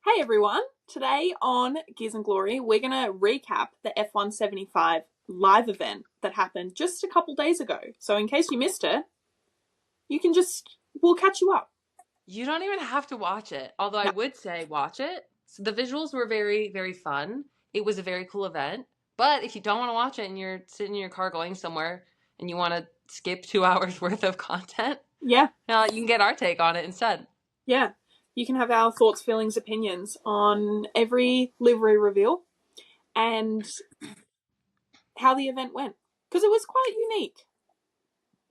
Hey everyone, today on Gears and Glory, we're going to recap the F175 live event that happened just a couple days ago. So, in case you missed it, we'll catch you up. You don't even have to watch it. Although I No. would say watch it. So the visuals were very, very fun. It was a very cool event. But if you don't want to watch it and you're sitting in your car going somewhere and you want to skip 2 hours worth of content, Yeah, you can get our take on it instead. yeah. You can have our thoughts, feelings, opinions on every livery reveal and how the event went. Because it was quite unique.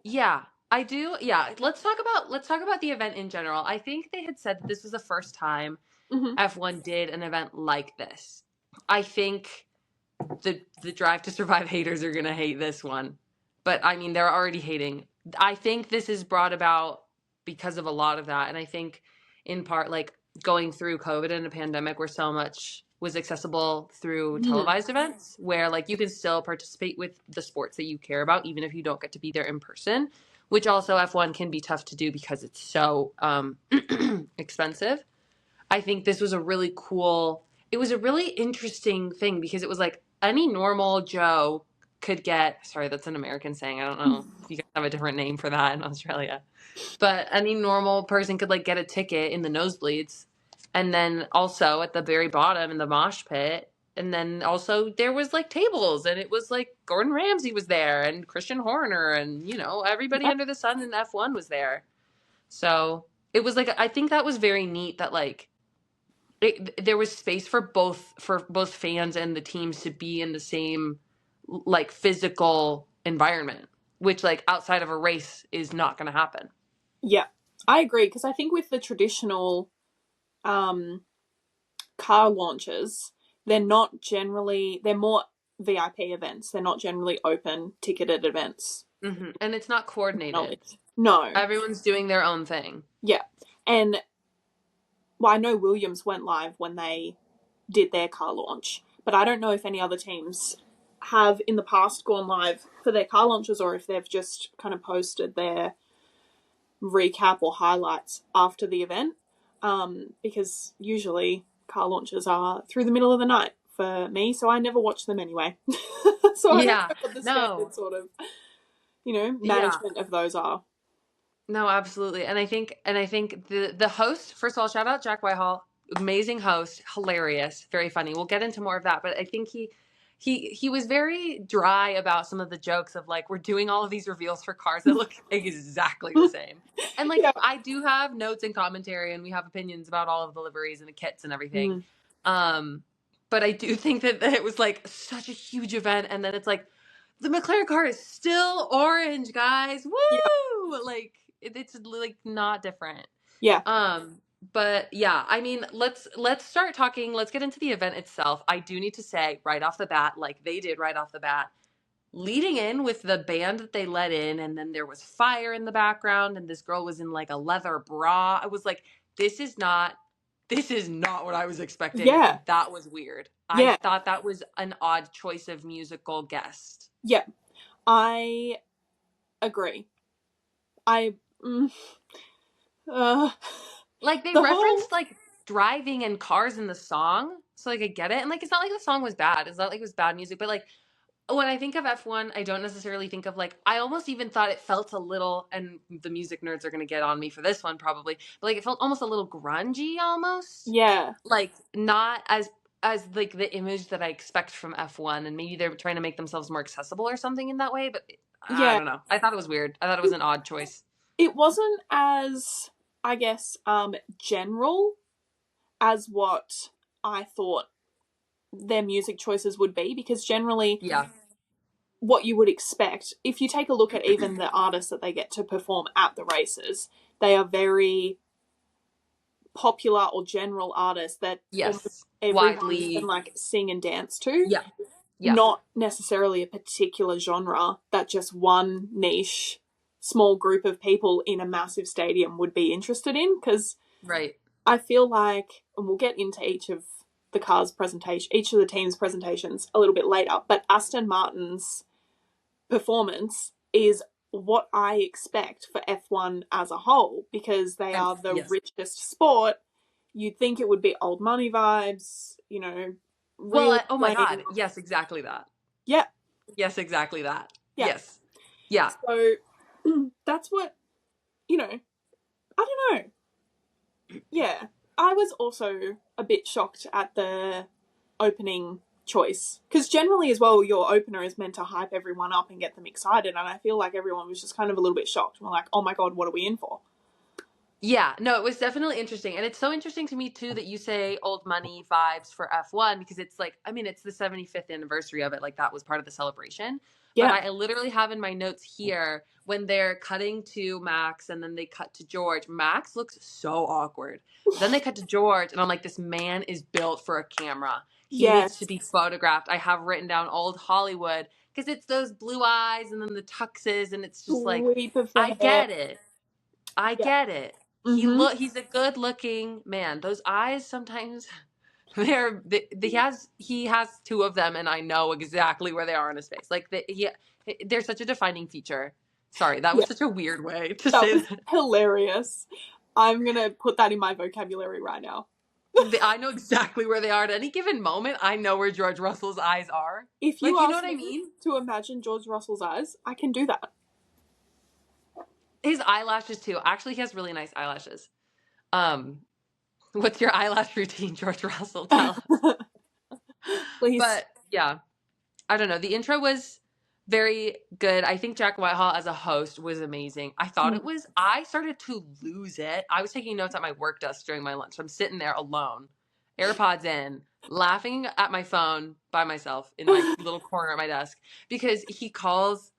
Yeah, I do. Yeah, let's talk about the event in general. I think they had said that this was the first time Mm-hmm. F1 did an event like this. I think the Drive to Survive haters are gonna hate this one, but I mean they're already hating. I think this is brought about because of a lot of that, and I think in part like going through COVID and a pandemic where so much was accessible through Mm-hmm. televised events, where like you can still participate with the sports that you care about even if you don't get to be there in person. Which also F1 can be tough to do because it's so expensive. I think this was a really cool, it was a really interesting thing because it was like any normal Joe could get, sorry, that's an American saying. I don't know if you guys have a different name for that in Australia, but any normal person could like get a ticket in the nosebleeds. And then also at the very bottom in the mosh pit. And then also there was like tables and it was like Gordon Ramsay was there and Christian Horner and, everybody Yeah. under the sun in F1 was there. So it was like, I think that was very neat that like, there was space for both fans and the teams to be in the same like physical environment, which like outside of a race is not going to happen. Yeah, I agree. Because I think with the traditional um, car launches, they're more VIP events. They're not generally open ticketed events. And it's not coordinated. Knowledge. No. Everyone's doing their own thing. Yeah. And well, I know Williams went live when they did their car launch, but I don't know if any other teams have in the past gone live for their car launches or if they've just kind of posted their recap or highlights after the event. Because usually car launches are through the middle of the night for me, so I never watch them anyway. So I don't Yeah. know what the No. standard sort of, Yeah. management of those are. No, absolutely. And I think the host, first of all, shout out Jack Whitehall, amazing host, hilarious, very funny. We'll get into more of that, but I think he was very dry about some of the jokes of like we're doing all of these reveals for cars that look exactly the same. And like Yeah. I do have notes and commentary and we have opinions about all of the liveries and the kits and everything. Mm. Um but I do think that it was like such a huge event and then it's like the McLaren car is still orange, guys. Yeah. Woo! Like it's like not different. Yeah. Um, but yeah, I mean, let's start talking. Let's get into the event itself. I do need to say right off the bat, like they did right off the bat, leading in with the band that they let in, and then there was fire in the background, and this girl was in like a leather bra. I was like, this is not what I was expecting, Yeah. and that was weird. I Yeah. thought that was an odd choice of musical guest. Yeah. I agree. I. Mm, uh, Like they the whole. referenced like driving and cars in the song, so like I get it. And like it's not like the song was bad. It's not like it was bad music, but like when I think of F1, I don't necessarily think of like I almost even thought it felt a little and the music nerds are going to get on me for this one probably. But like it felt almost a little grungy almost. Yeah. Like not as like the image that I expect from F1 and maybe they're trying to make themselves more accessible or something in that way, but I Yeah. don't know. I thought it was weird. I thought it was an odd choice. It wasn't as, I guess, general as what I thought their music choices would be, because generally Yeah. what you would expect, if you take a look at even the artists that they get to perform at the races, they are very popular or general artists that almost Yes. everyone can Widely. like sing and dance to. Yeah. Yeah. Not necessarily a particular genre that just one niche small group of people in a massive stadium would be interested in, because Right. I feel like, and we'll get into each of the team's presentations a little bit later, but Aston Martin's performance is what I expect for F1 as a whole, because they And are the yes. richest sport you'd think it would be old money vibes, Well, really oh my playing. God. Yes, exactly that. Yeah, Yes, exactly that. yeah. Yes. Yeah. So that's what, I don't know. Yeah. I was also a bit shocked at the opening choice. Because generally, as well, your opener is meant to hype everyone up and get them excited. And I feel like everyone was just kind of a little bit shocked. We're like, oh my God, what are we in for? Yeah, no, it was definitely interesting. And it's so interesting to me too that you say old money vibes for F1 because it's like, I mean, it's the 75th anniversary of it. Like that was part of the celebration. But Yeah. I literally have in my notes here when they're cutting to Max and then they cut to George. Max looks so awkward. Then they cut to George and I'm like, this man is built for a camera. He needs to Yes. be photographed. I have written down old Hollywood because it's those blue eyes and then the tuxes and it's just like, Sweep of the I hair. get it. I Yeah. get it. Mm-hmm. He's a good looking man. Those eyes sometimes he has two of them and I know exactly where they are on his face. Like they're such a defining feature. Sorry, that Yeah. was such a weird way to That say was that. hilarious. I'm going to put that in my vocabulary right now. I know exactly where they are at any given moment. I know where George Russell's eyes are. If you Like, you know ask what I me mean? to imagine George Russell's eyes, I can do that. His eyelashes too. Actually, he has really nice eyelashes. Um, what's your eyelash routine, George Russell? Tell us. Please. But yeah. I don't know. The intro was very good. I think Jack Whitehall as a host was amazing. I started to lose it. I was taking notes at my work desk during my lunch. I'm sitting there alone, AirPods in, laughing at my phone by myself in my little corner at my desk because he calls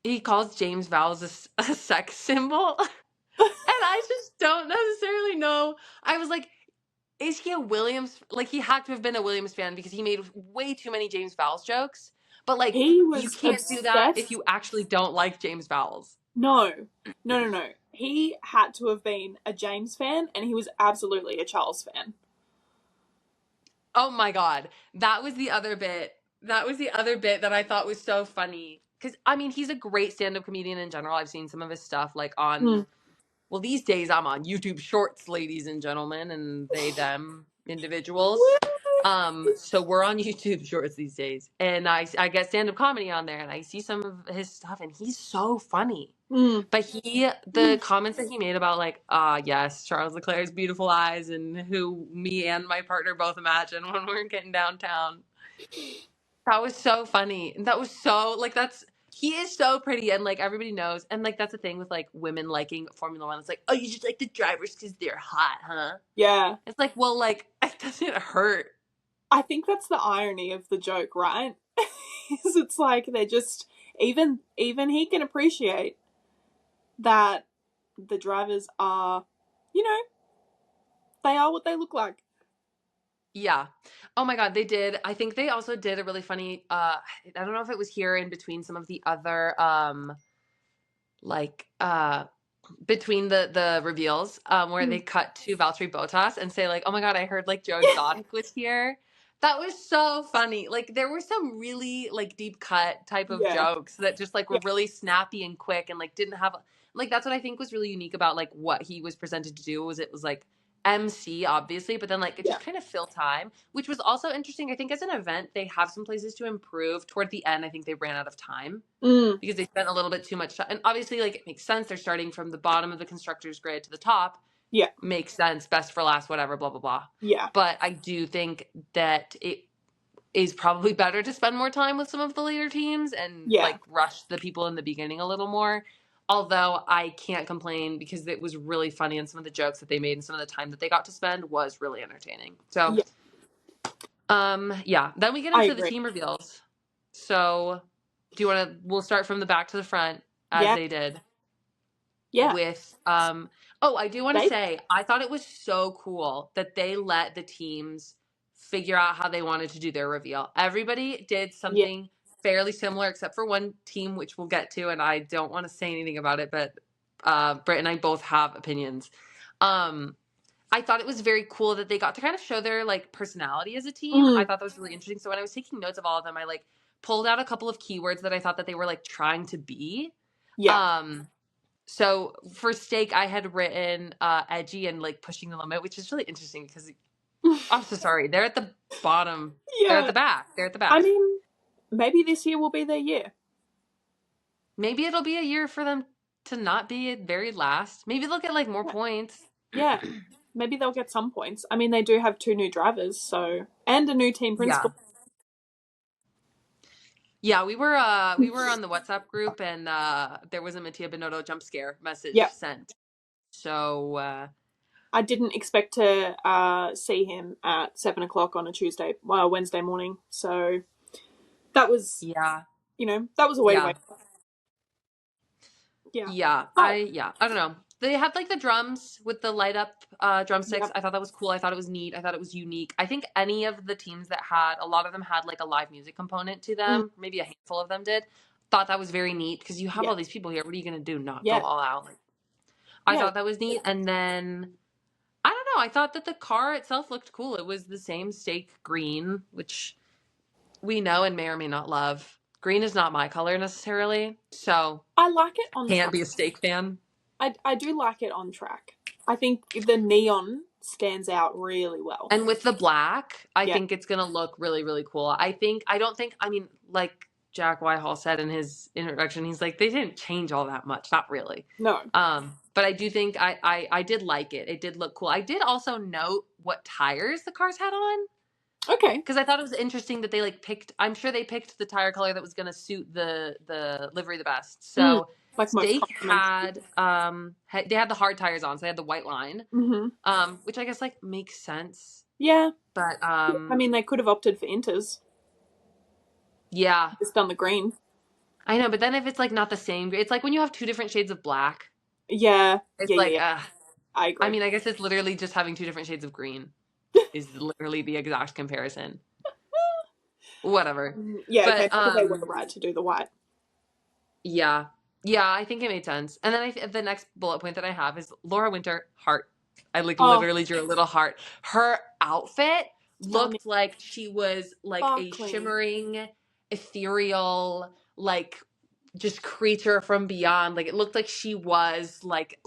James Vowles a sex symbol. And I just don't necessarily know. I was like, is he a Williams? Like, he had to have been a Williams fan because he made way too many James Vowles jokes. But, like, He you was can't do that if obsessed. you actually don't like James Vowles. No. No, no, no. He had to have been a James fan, and he was absolutely a Charles fan. Oh my God. That was the other bit. That was the other bit that I thought was so funny. Because, I mean, he's a great stand up comedian in general. I've seen some of his stuff, like, Mm. well, these days I'm on YouTube Shorts, ladies and gentlemen, and them individuals. Woo! So we're on YouTube Shorts these days, and I get stand up comedy on there, and I see some of his stuff, and he's so funny. Mm. But the comments that he made about like, yes, Charles Leclerc's beautiful eyes, and who me and my partner both imagine when we're getting downtown. That was so funny. That was so like he is so pretty and like everybody knows. And like that's the thing with like women liking Formula One. It's like, oh, you just like the drivers because they're hot, huh? Yeah. It's like, well, like it doesn't hurt. I think that's the irony of the joke, right? Is it's like they're just even he can appreciate that the drivers are, you know, they are what they look like. Yeah. Oh my God, they did. I think they also did a really funny I don't know if it was here in between some of the other like between the reveals where they Mm. cut to Valtteri Bottas and say like, "Oh my God, I heard like Joe Exotic was here." That was so funny. Like there were some really like deep cut type of Yeah. jokes that just like were Yeah. really snappy and quick and like didn't have like that's what I think was really unique about like what he was presented to do was it was like MC obviously, but then like it Yeah. just kind of filled time, which was also interesting. I think as an event they have some places to improve. Toward the end, I think they ran out of time Mm. because they spent a little bit too much time. And obviously, like, it makes sense. They're starting from the bottom of the constructor's grid to the top. Yeah. Makes sense. Best for last, whatever, blah, blah, blah. Yeah. But I do think that it is probably better to spend more time with some of the later teams and, Yeah. like, rush the people in the beginning a little more. Although I can't complain because it was really funny and some of the jokes that they made and some of the time that they got to spend was really entertaining. So, Yeah. yeah. Then we get I into the agree. team reveals. So, we'll start from the back to the front as Yeah. they did Yeah. with, I do want to They. say, I thought it was so cool that they let the teams figure out how they wanted to do their reveal. Everybody did Yeah. something fairly similar except for one team, which we'll get to, and I don't want to say anything about it, but Britt and I both have opinions. I thought it was very cool that they got to kind of show their like personality as a team. I Mm. thought that was really interesting. So when I was taking notes of all of them, I like pulled out a couple of keywords that I thought that they were like trying to be. Yeah. Um, So for steak, I had written edgy and like pushing the limit, which is really interesting because I'm so sorry. They're at the bottom. They're at Yeah. the back. They're at the I back. mean, maybe this year will be their year. Maybe it'll be a year for them to not be at very last. Maybe they'll get like more Yeah. points. Yeah. Maybe they'll get some points. I mean, they do have 2 new drivers, so and a new team Yeah. principal. Yeah, we were on the WhatsApp group and there was a Mattia Binotto jump scare message Yep. sent. So I didn't expect to see him at 7 o'clock on a Wednesday morning. So that was, yeah. that was a way to Yeah. wait. Yeah. Yeah, But I don't know. They had like the drums with the light up drumsticks. yeah. I thought that was cool. I thought it was neat. I thought it was unique. I think any of the teams that had a lot of them had like a live music component to Mm, them. Maybe a handful of them did. Thought that was very neat because you have yeah. all these people here. What are you gonna do? Not go Yeah. all out? Like, I Yeah. thought that was neat. And then I don't know. I thought that the car itself looked cool. It was the same steak green, which we know and may or may not love. Green is not my color necessarily, so I like it on can't track. be a steak fan. I do like it on track. I think the neon stands out really well. And with the black, I Yeah. think it's going to look really, really cool. I mean, like Jack Whitehall said in his introduction, he's like, they didn't change all that much. Not really. No. But I do think I did like it. It did look cool. I did also note what tires the cars had on Okay. because I thought it was interesting that they like picked, I'm sure they picked the tire color that was going to suit the livery the best. Mm, So like most Steak compliments. they had the hard tires on, so they had the white line, Mm-hmm. which I guess like makes sense. Yeah. But I mean, they could have opted for Inters, yeah, just done the green. I know. But then if it's like not the same, it's like when you have two different shades of black. Yeah. It's Yeah. Yeah. like, Yeah. I I agree. mean, I guess it's literally just having two different shades of green is literally the exact comparison. Whatever. Yeah. Okay. But Maybe they were right to do the white. yeah, yeah, I think it made sense. And then the next bullet point that I have is Laura Winter heart. I like Oh, literally drew a little heart. Her outfit stunning, looked like she was like a sparkling. shimmering, ethereal, like just creature from beyond. Like it looked like she was like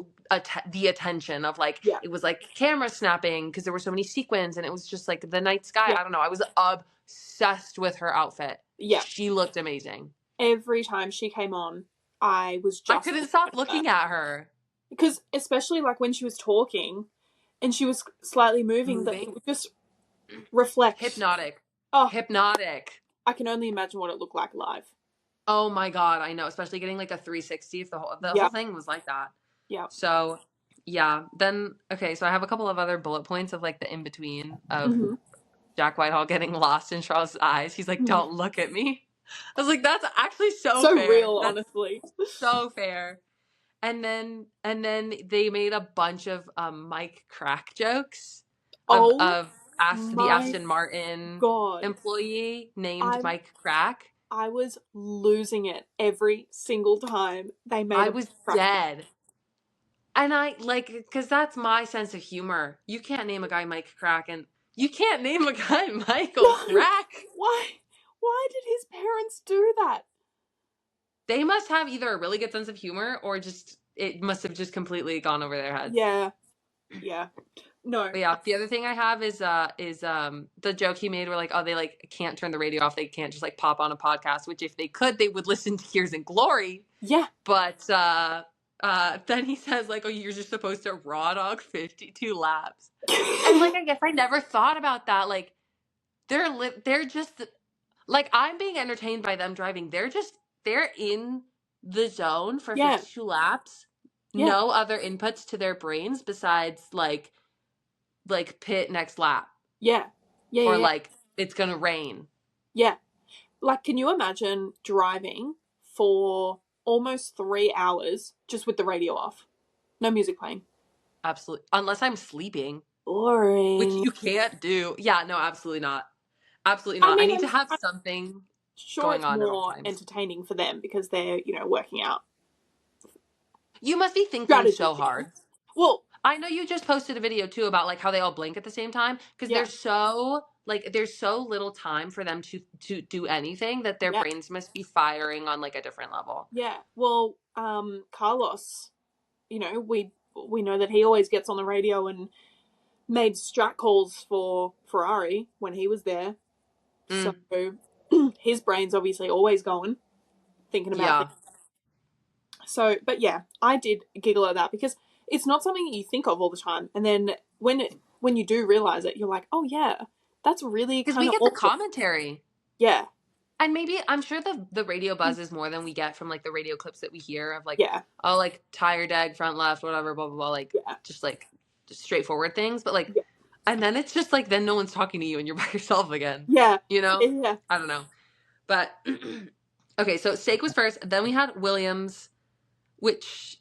the attention of like Yeah. it was like camera snapping because there were so many sequins and it was just like the night sky. Yeah. I don't know. I was obsessed with her outfit. Yeah. She looked amazing. Every time she came on, I was I just couldn't looking stop at her. looking at her. Because especially like when she was talking and she was slightly moving, that it Moving. would just reflect. Hypnotic. Oh, Hypnotic. I can only imagine what it looked like live. Oh my god, I know. Especially getting like a 360 if the Yeah. whole thing was like that. Yeah. So yeah. Then okay, so I have a couple of other bullet points of like the in between of Mm-hmm. Jack Whitehall getting lost in Charles' eyes. He's like, Mm-hmm. "Don't look at me." I was like, "That's actually so So fair. real, That's honestly. so fair." And then they made a bunch of Mike Crack jokes Oh of the my Aston Martin god. employee named I Mike Crack. I was losing it every single time they made I a was crack joke. dead. And I like because that's my sense of humor. You can't name a guy Mike Crack and you can't name a guy Michael No. Crack. Why did his parents do that? They must have either a really good sense of humor or just it must have just completely gone over their heads. Yeah. Yeah. No. But yeah, the other thing I have is the joke he made where like, oh, they like can't turn the radio off, they can't just like pop on a podcast, which if they could, they would listen to Years in Glory. Yeah. But then he says like, oh, you're just supposed to raw dog 52 laps. And like I guess I never thought about that. Like they're just like I'm being entertained by them driving. They're in the zone for Yeah. 52 laps. Yeah. No other inputs to their brains besides like pit next lap Yeah. Yeah. or Yeah. like it's gonna rain. Yeah. Like, can you imagine driving for almost 3 hours just with the radio off? No music playing. Absolutely. Unless I'm sleeping, which Boring. you can't do. Yeah, no, absolutely not. Absolutely I not. I mean, need to have I'm something sure going it's on at all more times. entertaining for them because they're, working out. You must be thinking Strategy so things. hard. Well, I know you just posted a video too about like how they all blink at the same time because yeah. there's so little time for them to do anything that their Yeah. brains must be firing on like a different level. Yeah. Well, Carlos we know that he always gets on the radio and made strat calls for Ferrari when he was there. So Mm, his brain's obviously always going, thinking about things. yeah. So, but yeah, I did giggle at that because it's not something that you think of all the time. And then when you do realize it, you're like, oh yeah, that's really Because kind we of get the awesome. commentary. Yeah, And maybe I'm sure the radio buzz is more than we get from like the radio clips that we hear of like, yeah, oh, like tire dag, front left, whatever, blah blah blah, yeah, like just straightforward things. But like, yeah, and then it's just like then no one's talking to you and you're by yourself again. yeah, You know? yeah. I don't know. But okay, so steak was first. Then we had Williams, which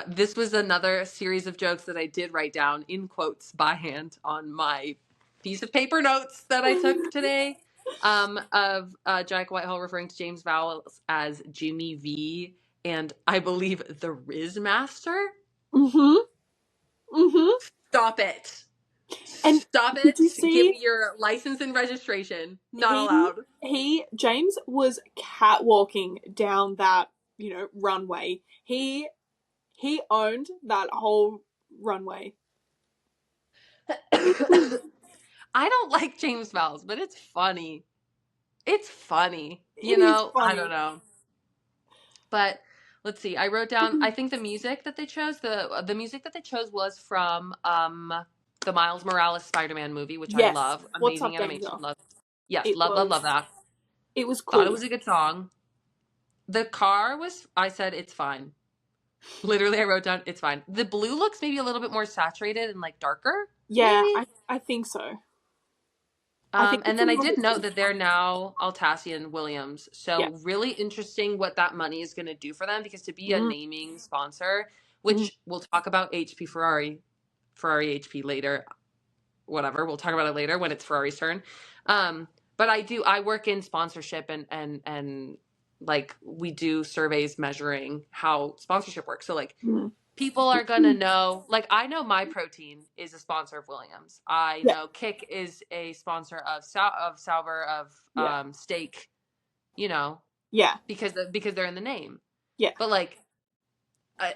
this was another series of jokes that I did write down in quotes by hand on my piece of paper notes that I took today. Of Jack Whitehall referring to James Vowles as Jimmy V and I believe the Riz Master. Mhm, mhm. Stop it. And Stop did it. you Give see me your license and registration. Not he allowed. James was catwalking down that runway. He owned that whole runway. I don't like James Vowles, but it's funny. It's funny. It is I don't funny. know. But let's see. I wrote down. I think the music that they chose, the music that they chose was from the Miles Morales Spider-Man movie, which I Yes. love. What's Amazing up, animation. Danger? Love. Yes, It love, love, love was that. it was Thought it cool. was a good song. The car was. I said it's fine. Literally, I wrote down it's fine. The blue looks maybe a little bit more saturated and like darker, Yeah, maybe. I think so. I think And it's a then I little did bit note that they're different. now Altasi and Williams. Yeah. So really interesting what that money is going to do for them because to be a Mm, naming sponsor, mm, which we'll talk about HP Ferrari HP later, whatever. We'll talk about it later when it's Ferrari's turn. But I work in sponsorship and like we do surveys measuring how sponsorship works. So like mm. people are gonna know, like I know My Protein is a sponsor of Williams. I Yeah, know Kick is a sponsor of Sauber of yeah, Steak, you know, yeah, because they're in the name. yeah, But like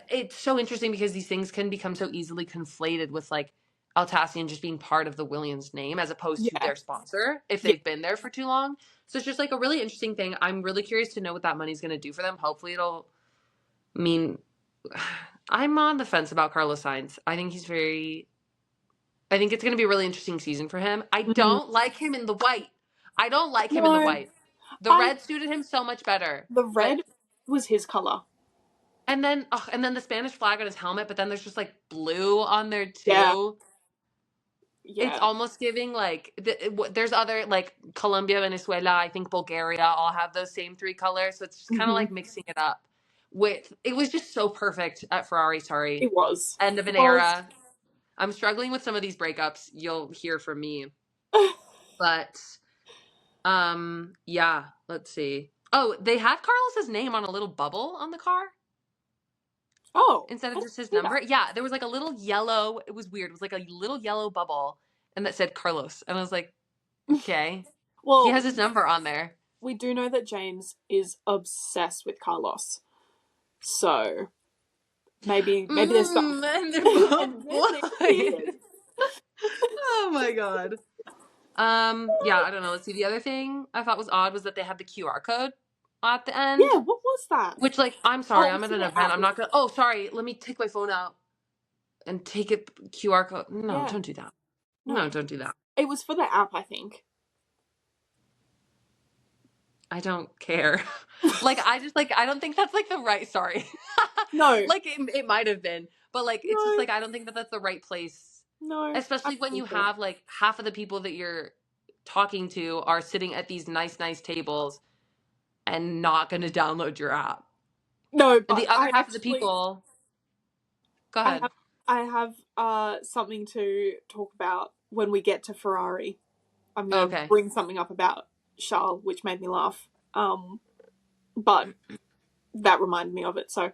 it's so interesting because these things can become so easily conflated with like Altacian just being part of the Williams name as opposed to yeah, their sponsor if yeah. they've been there for too long. So it's just like a really interesting thing. I'm really curious to know what that money's going to do for them. Hopefully it'll mean I'm on the fence about Carlos Sainz. I think it's going to be a really interesting season for him. I Mm. don't like him in the white. I don't like him in the No, white. The I red suited him so much better. the But red was his color. and then the Spanish flag on his helmet, but then there's just like blue on there Yeah, too. It's yeah. almost giving like there's other like Colombia, Venezuela, I think Bulgaria all have those same three colors, so it's just kind of Hmm. like mixing it up. With it was just so perfect at Ferrari. Sorry, It was. end of It an was. era. I'm struggling with some of these breakups. You'll hear from me. But yeah, let's see. Oh, they had Carlos's name on a little bubble on the car Oh, instead I of didn't just his see number. that. Yeah, there was like a little yellow, it was weird. It was like a little yellow bubble and that said Carlos. And I was like, okay. He Well, has his number on there. we do know that James is obsessed with Carlos, so maybe there's stuff. And they're And both then there he boys. is. Oh my god. Yeah, I don't know. Let's see. The other thing I thought was odd was that they had the QR code at the end. Yeah, what was that? Which, like, I'm sorry, Oh, I'm at for an the event. app. I'm not gonna. Oh, sorry. Let me take my phone out and take it QR code. No, Yeah, don't do that. No, no, don't do that. it was for the app, I think. I don't care. Like, I just like I don't think that's like the right. Sorry. No, Like it might have been, but like it's just no, like I don't think that that's the right place, no. I especially don't when you think so. have like half of the people that you're talking to are sitting at these nice tables and not going to download your app. No, And but the other half of the people, go I ahead. have I have something to talk about when we get to Ferrari. I'm Oh, gonna okay. bring something up about Charles, which made me laugh. But that reminded me of it. So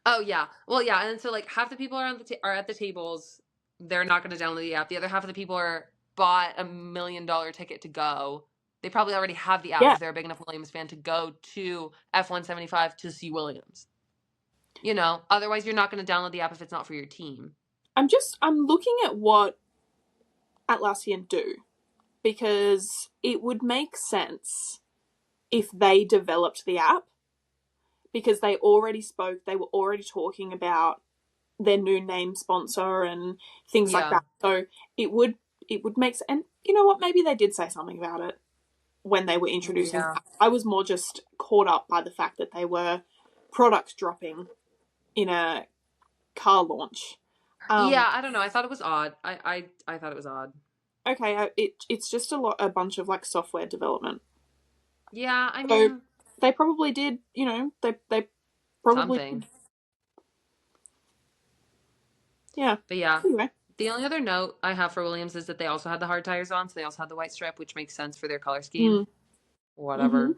Oh yeah. Well, yeah, and so like half the people are are at the tables. They're not going to download the app. The other half of the people are bought $1 million ticket to go. They probably already have the app yeah, if they're a big enough Williams fan to go to F175 to see Williams. Otherwise you're not going to download the app if it's not for your team. I'm looking at what Atlassian do, because it would make sense if they developed the app, because they were already talking about their new name sponsor and things like Yeah. that. So it would make sense. And you know what? Maybe they did say something about it when they were introducing the Yeah. app. I was more just caught up by the fact that they were product dropping in a car launch. Yeah, I don't know. I thought it was odd. I thought it was odd. Okay, it's just a bunch of like software development. Yeah, I So mean, they probably did, they probably something. did, yeah. But yeah. Anyway. The only other note I have for Williams is that they also had the hard tires on, so they also had the white stripe, which makes sense for their color scheme. Mm. Mm-hmm. Whatever.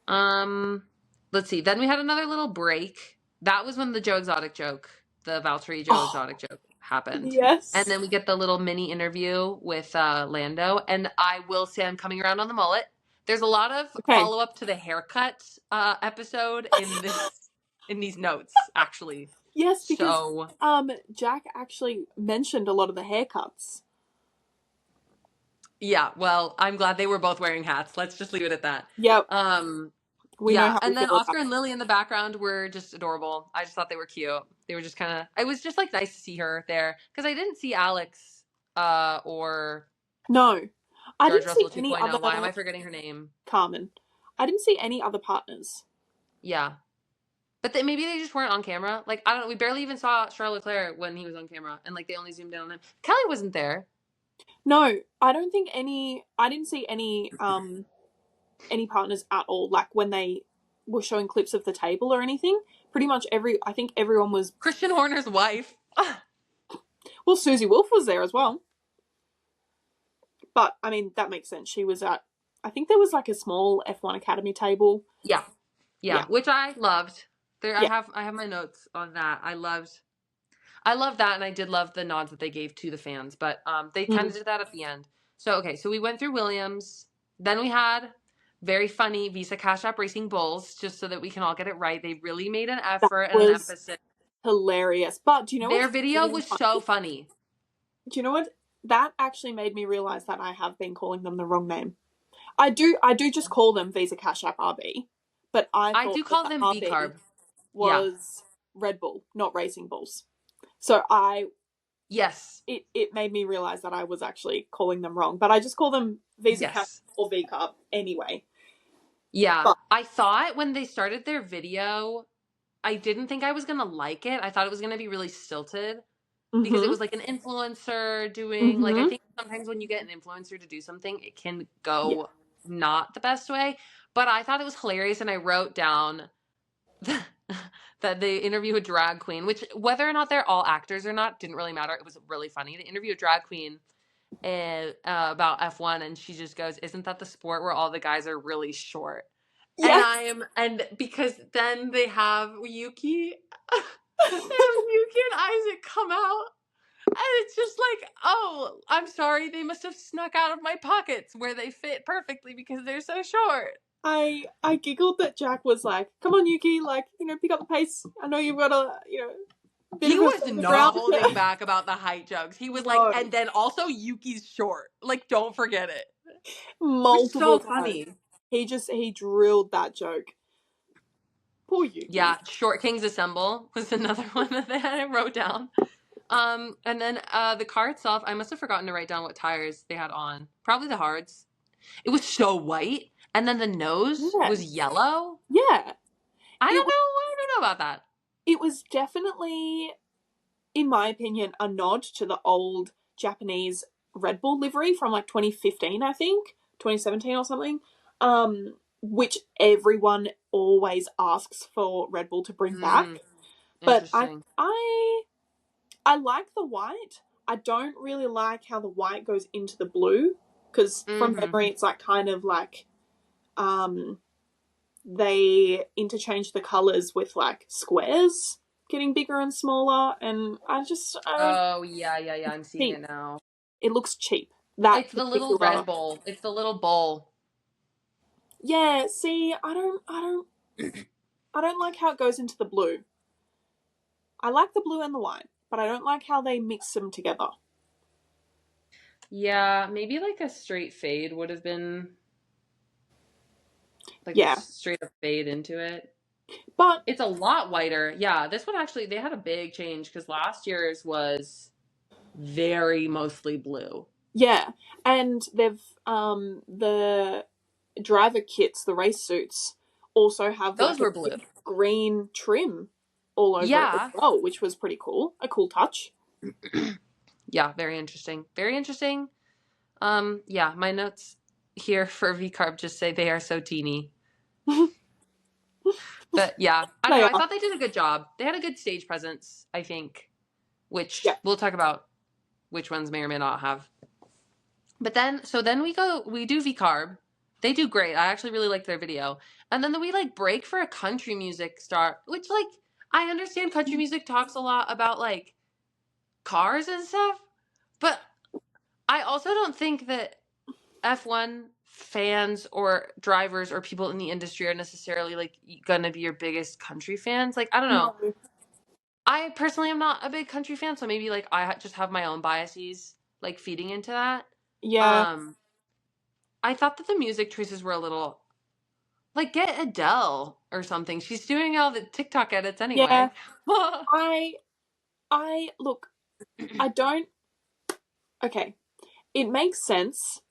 Um, let's see. Then we had another little break. That was when the Joe Exotic joke, the Valtteri Joe Oh, Exotic joke happened. And yes. then we get the little mini interview with Lando. And I will say I'm coming around on the mullet. There's a lot of Okay. follow up to the haircut episode in these notes, actually. Yes, because So Jack actually mentioned a lot of the haircuts. yeah, well, I'm glad they were both wearing hats. Let's just leave it at that. Yep, Um, we know yeah, how we and then feel about Oscar and Lily in the background were just adorable. I just thought they were cute. They were just kind of. It was just like nice to see her there because I didn't see Alex or it. No, I George didn't see Russell any 2.0. Why am other I forgetting her name? Carmen. I didn't see any other partners. Yeah, but maybe they just weren't on camera. Like I don't know. We barely even saw Charles Leclerc when he was on camera, and like they only zoomed in on him. Kelly wasn't there. No, I don't think any. I didn't see any partners at all. Like when they were showing clips of the table or anything. Pretty much I think everyone was. Christian Horner's wife. Well, Susie Wolf was there as well. But I mean, that makes sense. She was at. I think there was like a small F1 Academy table. Yeah. Yeah. Yeah, which I loved. There Yeah. I have my notes on that. I loved that, and I did love the nods that they gave to the fans, but they kind Mm. of did that at the end. So okay, so we went through Williams, then we had very funny Visa Cash App Racing Bulls, just so that we can all get it right. They really made an That effort and an was emphasis. hilarious. But do you know Their what's video really was funny? so funny. Do you know what? That actually made me realize that I have been calling them the wrong name. I do just call them Visa Cash App RB, but I I thought do that call the them V RB Carb. Yeah. was Red Bull, not Racing Bulls. So Yes. it made me realize that I was actually calling them wrong. But I just call them Visa Cash Yes. or V Carb anyway. Yeah. But I thought when they started their video, I didn't think I was gonna like it. I thought it was gonna be really stilted, because it mm-hmm. was like an influencer doing, like, I Mm-hmm. think sometimes when you get an influencer to do something, it can Yeah. go not the best way. But I thought it was hilarious, and I wrote down that they interview a drag queen, which whether or not they're all actors or not didn't really matter. It was really funny. They interview a drag queen about F1, and she just goes, "Isn't that the sport where all the guys are really short?" Yes. And because then they have Yuki, they have Yuki and Isaac come out. And it's just like, oh, I'm sorry, they must have snuck out of my pockets where they fit perfectly because they're so short. I giggled that Jack was like, "Come on, Yuki, like pick up the pace. I know you've got a bit He of a was foot on the not ground." holding back about the height jokes. He was like, No, and then also Yuki's short. Like, don't forget it. It was multiple so times. funny. He drilled that joke. Poor Yuki. Yeah, Short Kings Assemble was another one that I wrote down. And then the car itself, I must have forgotten to write down what tires they had on. Probably the hards. It was so white, and then the nose Yeah. was yellow. Yeah. I It don't know about that. it was definitely, in my opinion, a nod to the old Japanese Red Bull livery from like 2015, I think, 2017 or something. Which everyone always asks for Red Bull to bring back. But Interesting. I like the white. I don't really like how the white goes into the blue, because from memory it's like kind of like they interchange the colors with like squares getting bigger and smaller, and I don't. Oh, yeah, I'm seeing Cheap. it now. It looks cheap. That It's the little particular. red bowl. It's the little bowl. Yeah, see, I don't like how it goes into the blue. I like the blue and the white, but I don't like how they mix them together. Yeah, maybe like a straight fade would have been like a Yeah. straight up fade into it. But It's a lot whiter. Yeah, this one actually they had a big change because last year's was very mostly blue. yeah, and they've the driver kits, the race suits, also have Those like a were blue. big green trim all over it as Yeah. well, which was pretty cool. A cool touch. Yeah, very interesting. Very interesting. Yeah, my notes here for V Carb just say they are so teeny. But yeah, I don't They know. I are. thought they did a good job. They had a good stage presence, I think, which Yeah. we'll talk about which ones may or may not have. But then, so then we do V Carb. They do great. I actually really liked their video. And then we like break for a country music star, which like I understand country music talks a lot about like cars and stuff, but I also don't think that F1 fans or drivers or people in the industry are necessarily like gonna be your biggest country fans. Like, I don't know. No. I personally am not a big country fan, so maybe like I just have my own biases like feeding into that. Yeah. Um, I thought that the music choices were a little like get Adele or something. She's doing all the TikTok edits Yeah. anyway. I I look, I don't okay. It makes sense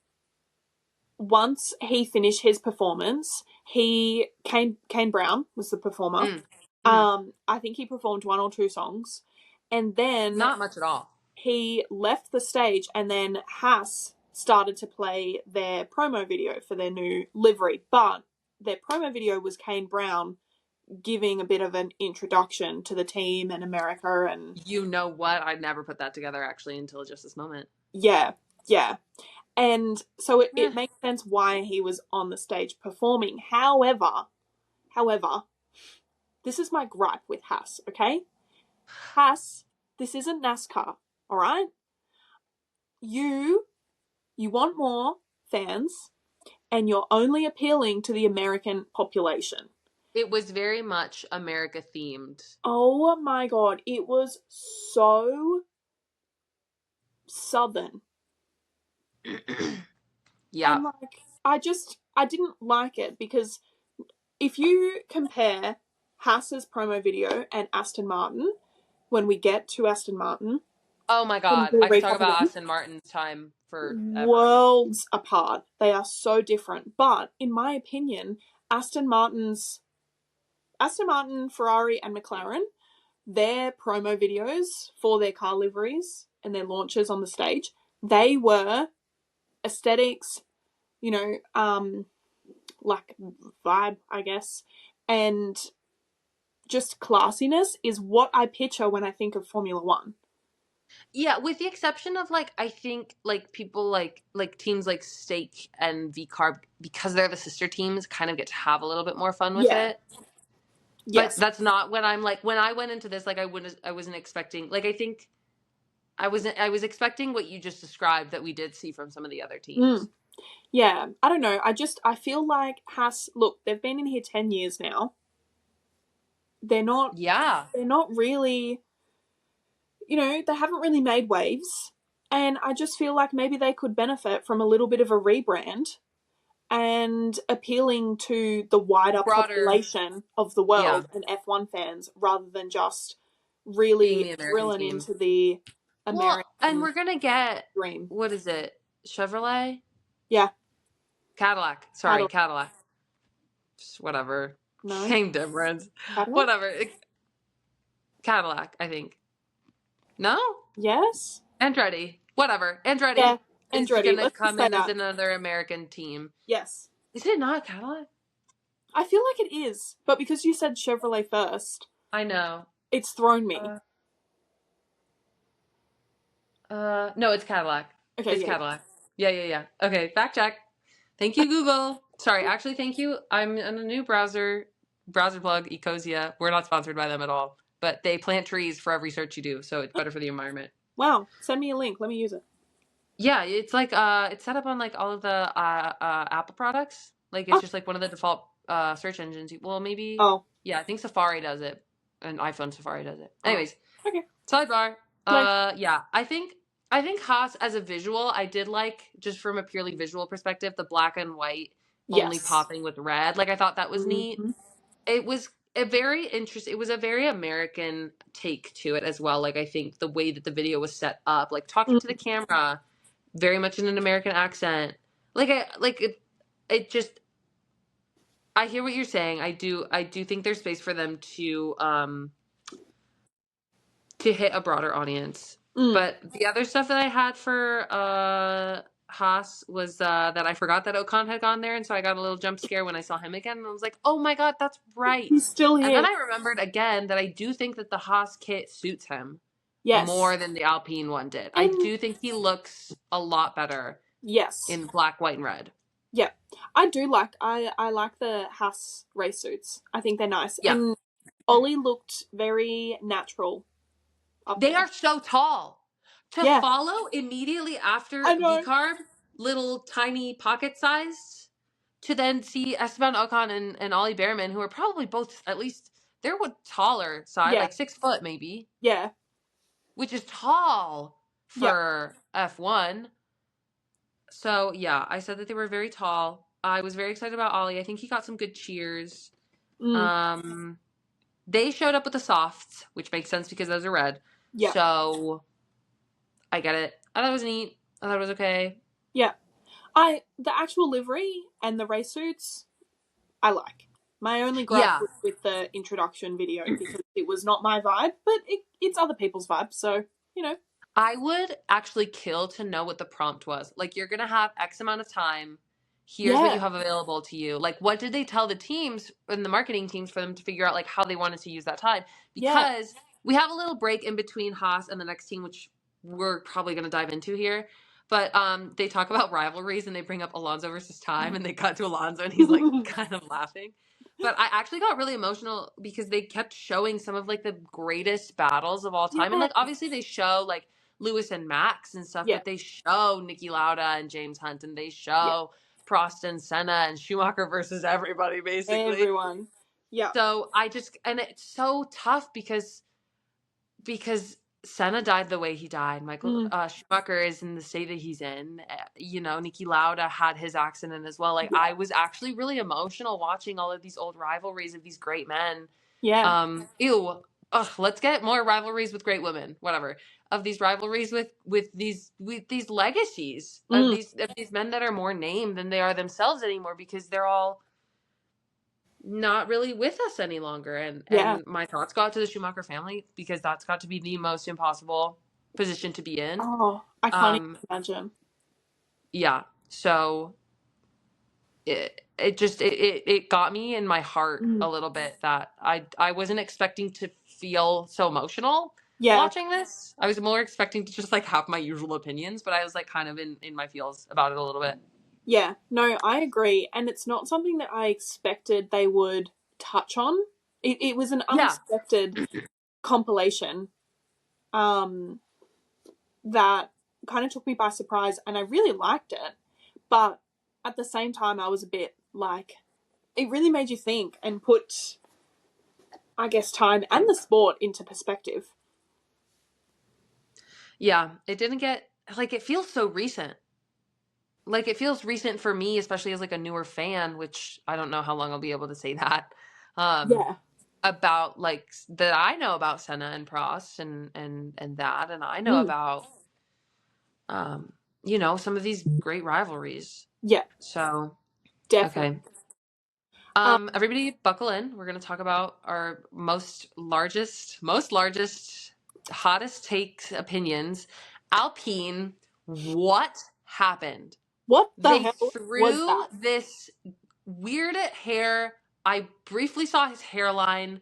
once he finished his performance. He Kane Brown was the performer. Mm, mm, I think he performed one or two songs, and then not much at all. he left the stage, and then Haas started to play their promo video for their new livery. But their promo video was Kane Brown giving a bit of an introduction to the team and America, and You know what? I never put that together actually until just this moment. yeah, yeah. And so it Eh. makes sense why he was on the stage performing. However, this is my gripe with Haas, okay? Haas, this isn't NASCAR, all right? You you want more fans, and you're only appealing to the American population. It was very much America themed. Oh my god, it was so southern. Yeah. And like I didn't like it because if you compare Haas's promo video and Aston Martin, when we get to Aston Martin, Oh my when God. we I could talk recover about them, Aston Martin's time forever. worlds apart. They are so different. But in my opinion, Aston Martin, Ferrari, and McLaren, their promo videos for their car liveries and their launches on the stage, they were aesthetics, you know, like vibe, I guess, and just classiness is what I picture when I think of Formula One. Yeah, with the exception of like I think like people like teams like Stake and V Carb because they're the sister teams kind of get to have a little bit more fun with Yeah. it. But Yes. that's not when I'm like when I went into this like I wasn't expecting like I think I was expecting what you just described that we did see from some of the other teams. Mm. Yeah. I don't know. I feel like Haas. Look, they've been in here 10 years now. They're not. Yeah. They're not really. They haven't really made waves, and I just feel like maybe they could benefit from a little bit of a rebrand and appealing to the wider Broader, population of the yeah, world and F1 fans rather than just being really the American drilling team. into the Well, and American we're gonna get dream. what is it? Chevrolet? Yeah, Cadillac. Sorry, Cadillac. Cadillac. Just whatever. No, Same difference. Cadillac. Whatever. Cadillac, I think. No? Yes. Andretti. Whatever. Yeah, Andretti is Andretti. gonna Let's just come say in as that. another American team. Yes. Is it not Cadillac? I feel like it is, but because you said Chevrolet first, I know. it's thrown me. No, it's Cadillac. Okay, It's yeah. Cadillac. Yeah. Okay, fact check. Thank you, Google. Sorry, actually, thank you. I'm in a new browser plug, Ecosia. We're not sponsored by them at all, but they plant trees for every search you do, so it's better for the environment. Wow. Send me a link. Let me use it. Yeah, it's like it's set up on like all of the Apple products. Like it's Oh. just like one of the default search engines. Well, maybe Oh. yeah, I think Safari does it. an iPhone Safari does it. Oh, Anyways, okay. sidebar. No. Yeah, I think Haas as a visual, I did like, just from a purely visual perspective, the black and white only Yes. popping with red. Like, I thought that was neat. Mm-hmm. It was it was a very American take to it as well. Like, I think the way that the video was set up, like talking to the camera, very much in an American accent. It just, I hear what you're saying. I do think there's space for them to hit a broader audience. Mm. But the other stuff that I had for Haas was that I forgot that Ocon had gone there, and so I got a little jump scare when I saw him again, and I was like, "Oh my god, that's right!" He's still And then here. I remembered again that I do think that the Haas kit suits him Yes. more than the Alpine one did. I And do think he looks a lot better yes. in black, white, and red. Yeah. I like the Haas race suits. I think they're nice. Yeah. And Ollie looked very natural up They there. are so tall. To Yeah. follow immediately after I know. V-carb, little tiny pocket sized, to then see Esteban Ocon and Ollie Behrman, who are probably both, at least they're what, taller side, Yeah. like 6 foot maybe, Yeah. which is tall Yep. for F1. So yeah, I said that they were very tall. I was very excited about Ollie. I think he got some good cheers. Mm. Um, they showed up with the softs, which makes sense because those are red. Yep. So I get it. I thought it was neat. I thought it was okay. Yeah. The actual livery and the race suits I like. My only gripe Yeah. was with the introduction video because it was not my vibe, but it's other people's vibe, so you know. I would actually kill to know what the prompt was. Like, you're going to have X amount of time. Here's what you Yeah. have available to you. Like, what did they tell the teams and the marketing teams for them to figure out, like, how they wanted to use that time? Yeah. Because we have a little break in between Haas and the next team, which we're probably going to dive into here. But they talk about rivalries and they bring up Alonso versus Time, and they cut to Alonso and he's like kind of laughing. But I actually got really emotional because they kept showing some of like the greatest battles of all time. And Yeah. like, obviously they show like Lewis and Max and stuff, Yeah. but they show Niki Lauda and James Hunt, and they Yeah. show Prost and Senna and Schumacher versus everybody, basically. Everyone. Yeah. So and it's so tough because Senna died the way he died. Mm. Schumacher is in the state that he's in. Niki Lauda had his accident as well. Like, Yeah. I was actually really emotional watching all of these old rivalries of these great men. Yeah. Let's get more rivalries with great women. Whatever. Of these rivalries with these legacies of Mm. these men that are more named than they are themselves anymore, because they're all not really with us any longer. And Yeah. my thoughts go out to the Schumacher family, because that's got to be the most impossible position to be in. Oh, I can't even imagine. Yeah. So it got me in my heart a little bit that I wasn't expecting to feel so emotional Yeah. watching this. I was more expecting to just like have my usual opinions, but I was like kind of in my feels about it a little bit. Yeah. No, I agree. And it's not something that I expected they would touch on. It was an unexpected compilation that kind of took me by surprise, and I really liked it. But at the same time, I was a bit like, it really made you think and put, I guess, time and the sport into perspective. Yeah, it didn't get, like, it feels so recent. Like, it feels recent for me, especially as like a newer fan, which I don't know how long I'll be able to say that. Yeah. About like that I know about Senna and Prost and that, and I know about some of these great rivalries. Yeah. So Definitely. okay. Everybody buckle in. We're gonna talk about our most largest, hottest takes, opinions. Alpine, what happened? What the They hell was threw that? this weird hair. I briefly saw his hairline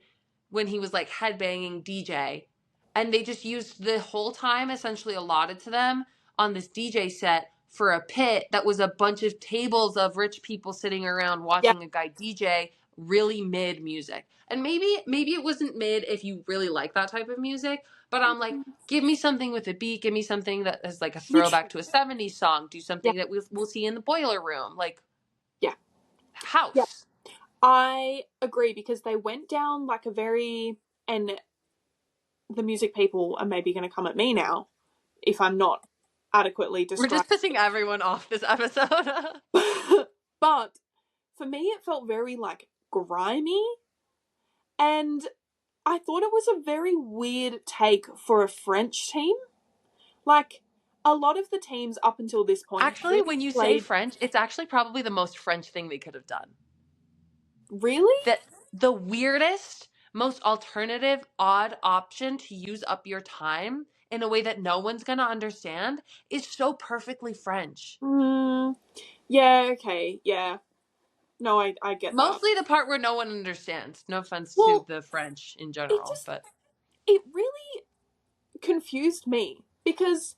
when he was like headbanging DJ. And they just used the whole time essentially allotted to them on this DJ set for a pit that was a bunch of tables of rich people sitting around watching a guy DJ really mid music. And maybe it wasn't mid if you really like that type of music, but I'm like, give me something with a beat, give me something that is like a throwback to a 70s song, do something that we'll see in the boiler room, like house. I agree, because they went down like a very and the music people are maybe going to come at me now if I'm not adequately We're just describing pissing everyone off this episode. it. But for me, it felt very like grimy, and I thought it was a very weird take for a French team. Like, a lot of the teams up until this point have Actually, really when you say played. French, it's actually probably the most French thing they could have done. Really? That the weirdest, most alternative, odd option to use up your time in a way that no one's gonna understand is so perfectly French. Mm, yeah, okay, yeah. No, I get that. Mostly the part where no one understands. No offense to Well, the French in it general, just, but it really confused me because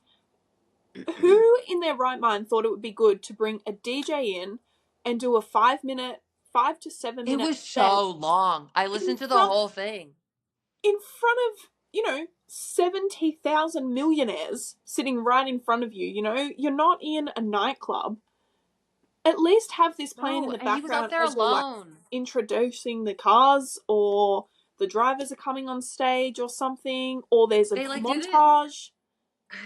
who in their right mind thought it would be good to bring a DJ in and do a 5 minute, 5 to 7 it minute was event so long. I in listened to the front whole thing. in front of 70,000 millionaires sitting right in front of you? You're not in a nightclub. At least have this playing in No, the and he was up background there as you're like alone. introducing the cars, or the drivers are coming on stage or something, or there's a They like did it. montage.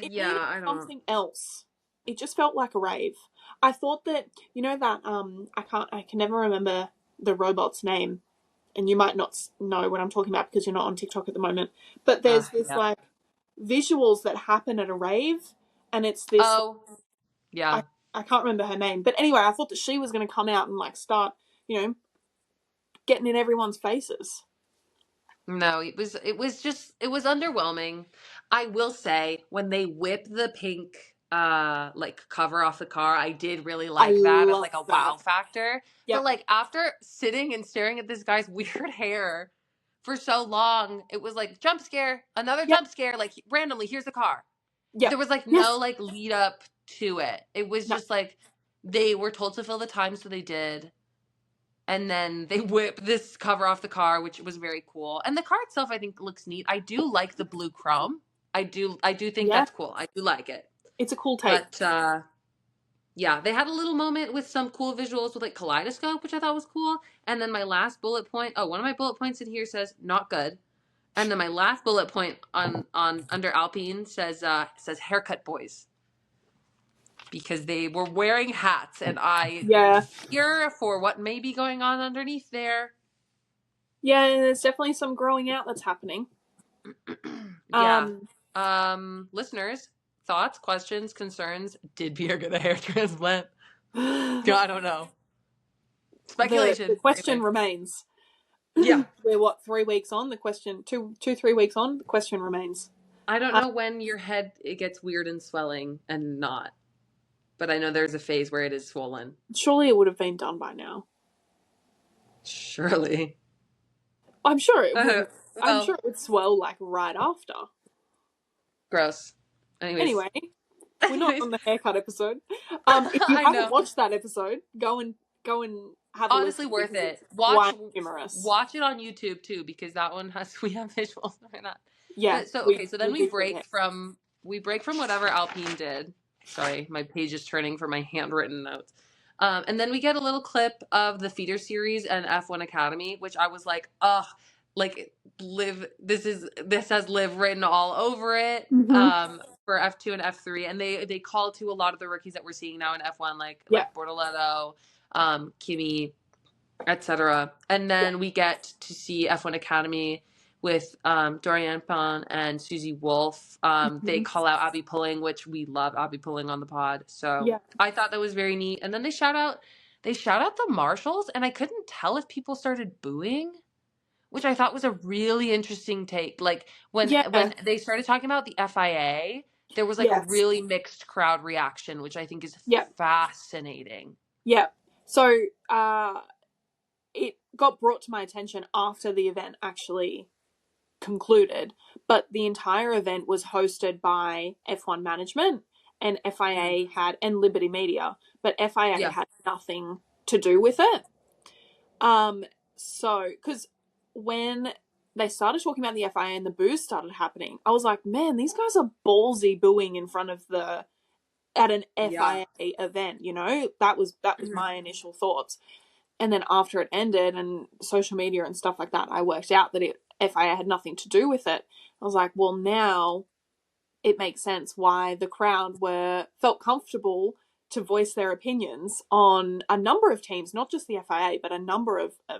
It Yeah, needed I don't. something else. It just felt like a rave. I thought that that I can never remember the robot's name, and you might not know what I'm talking about because you're not on TikTok at the moment. But there's this Yeah. like visuals that happen at a rave, and it's this Oh, yeah. I I can't remember her name, but anyway, I thought that she was going to come out and like start getting in everyone's faces. No, it was underwhelming. I will say when they whip the pink like cover off the car, I did really I like that as love like a that. wow factor. But Yep. like after sitting and staring at this guy's weird hair for so long, it was like jump scare, another Yep. jump scare, like randomly, here's the car. Yep. There was like no Yes. like lead up to it. It was No. just like they were told to fill the time, so they did, and then they whip this cover off the car, which was very cool. And the car itself, I think, looks neat. I do like the blue chrome. I do think Yeah. that's cool. I do like it. It's a cool take. But yeah, they had a little moment with some cool visuals with like kaleidoscope, which I thought was cool. And then my last bullet point, oh, one of my bullet points in here says not good. And then my last bullet point on under Alpine says haircut boys, because they were wearing hats, and I Yeah. fear for what may be going on underneath there. Yeah. There's definitely some growing out that's happening. Yeah. Um. Listeners, thoughts, questions, concerns? Did Pierre get a hair transplant? the I don't know. the Speculation. question Anyway. remains. Yeah. We're what, 3 weeks on? The question 3 weeks on. The question remains. I don't know when your head it gets weird and swelling and not, but I know there's a phase where it is swollen. Surely it would have been done by now. Surely. I'm sure it wouldn't. I'm sure Well, it would swell like right after. gross. Anyways. Anyway, we're not on the haircut episode. If you I haven't know. watched that episode, go and have a Honestly listen worth because it. it's quite humorous. Watch it on YouTube too, because that one has we have visuals or not. Yeah, But so we okay, so then we we do break from whatever Alpine did. Sorry, my page is turning for my handwritten notes. And then we get a little clip of the feeder series and F1 Academy, which I was like, ugh, like live. This has live written all over it. Mm-hmm. For F2 and F3, and they call to a lot of the rookies that we're seeing now in F1, Yeah, like Bortoletto, Kimi, etc. And yeah, then we get to see F1 Academy with Dorian Pon and Susie Wolf. They hmm call out Abby Pulling, which we love Abby Pulling on the pod. So yeah, I thought that was very neat. And then they shout out the marshals, and I couldn't tell if people started booing, which I thought was a really interesting take. Like yeah. when they started talking about the FIA, there was like a Yes, really mixed crowd reaction, which I think is yeah, fascinating. yeah. So, it got brought to my attention after the event actually concluded, but the entire event was hosted by F1 management, and Mm. FIA and Liberty Media, but FIA Yeah. had nothing to do with it. So because when they started talking about the FIA and the boos started happening, I was like, man, these guys are ballsy booing in front of at an Yeah. FIA event. That was Mhm. my initial thoughts. And then after it ended and social media and stuff like that, I worked out that FIA had nothing to do with it. I was like, well, now it makes sense why the crowd felt comfortable to voice their opinions on a number of teams, not just the FIA, but a number of There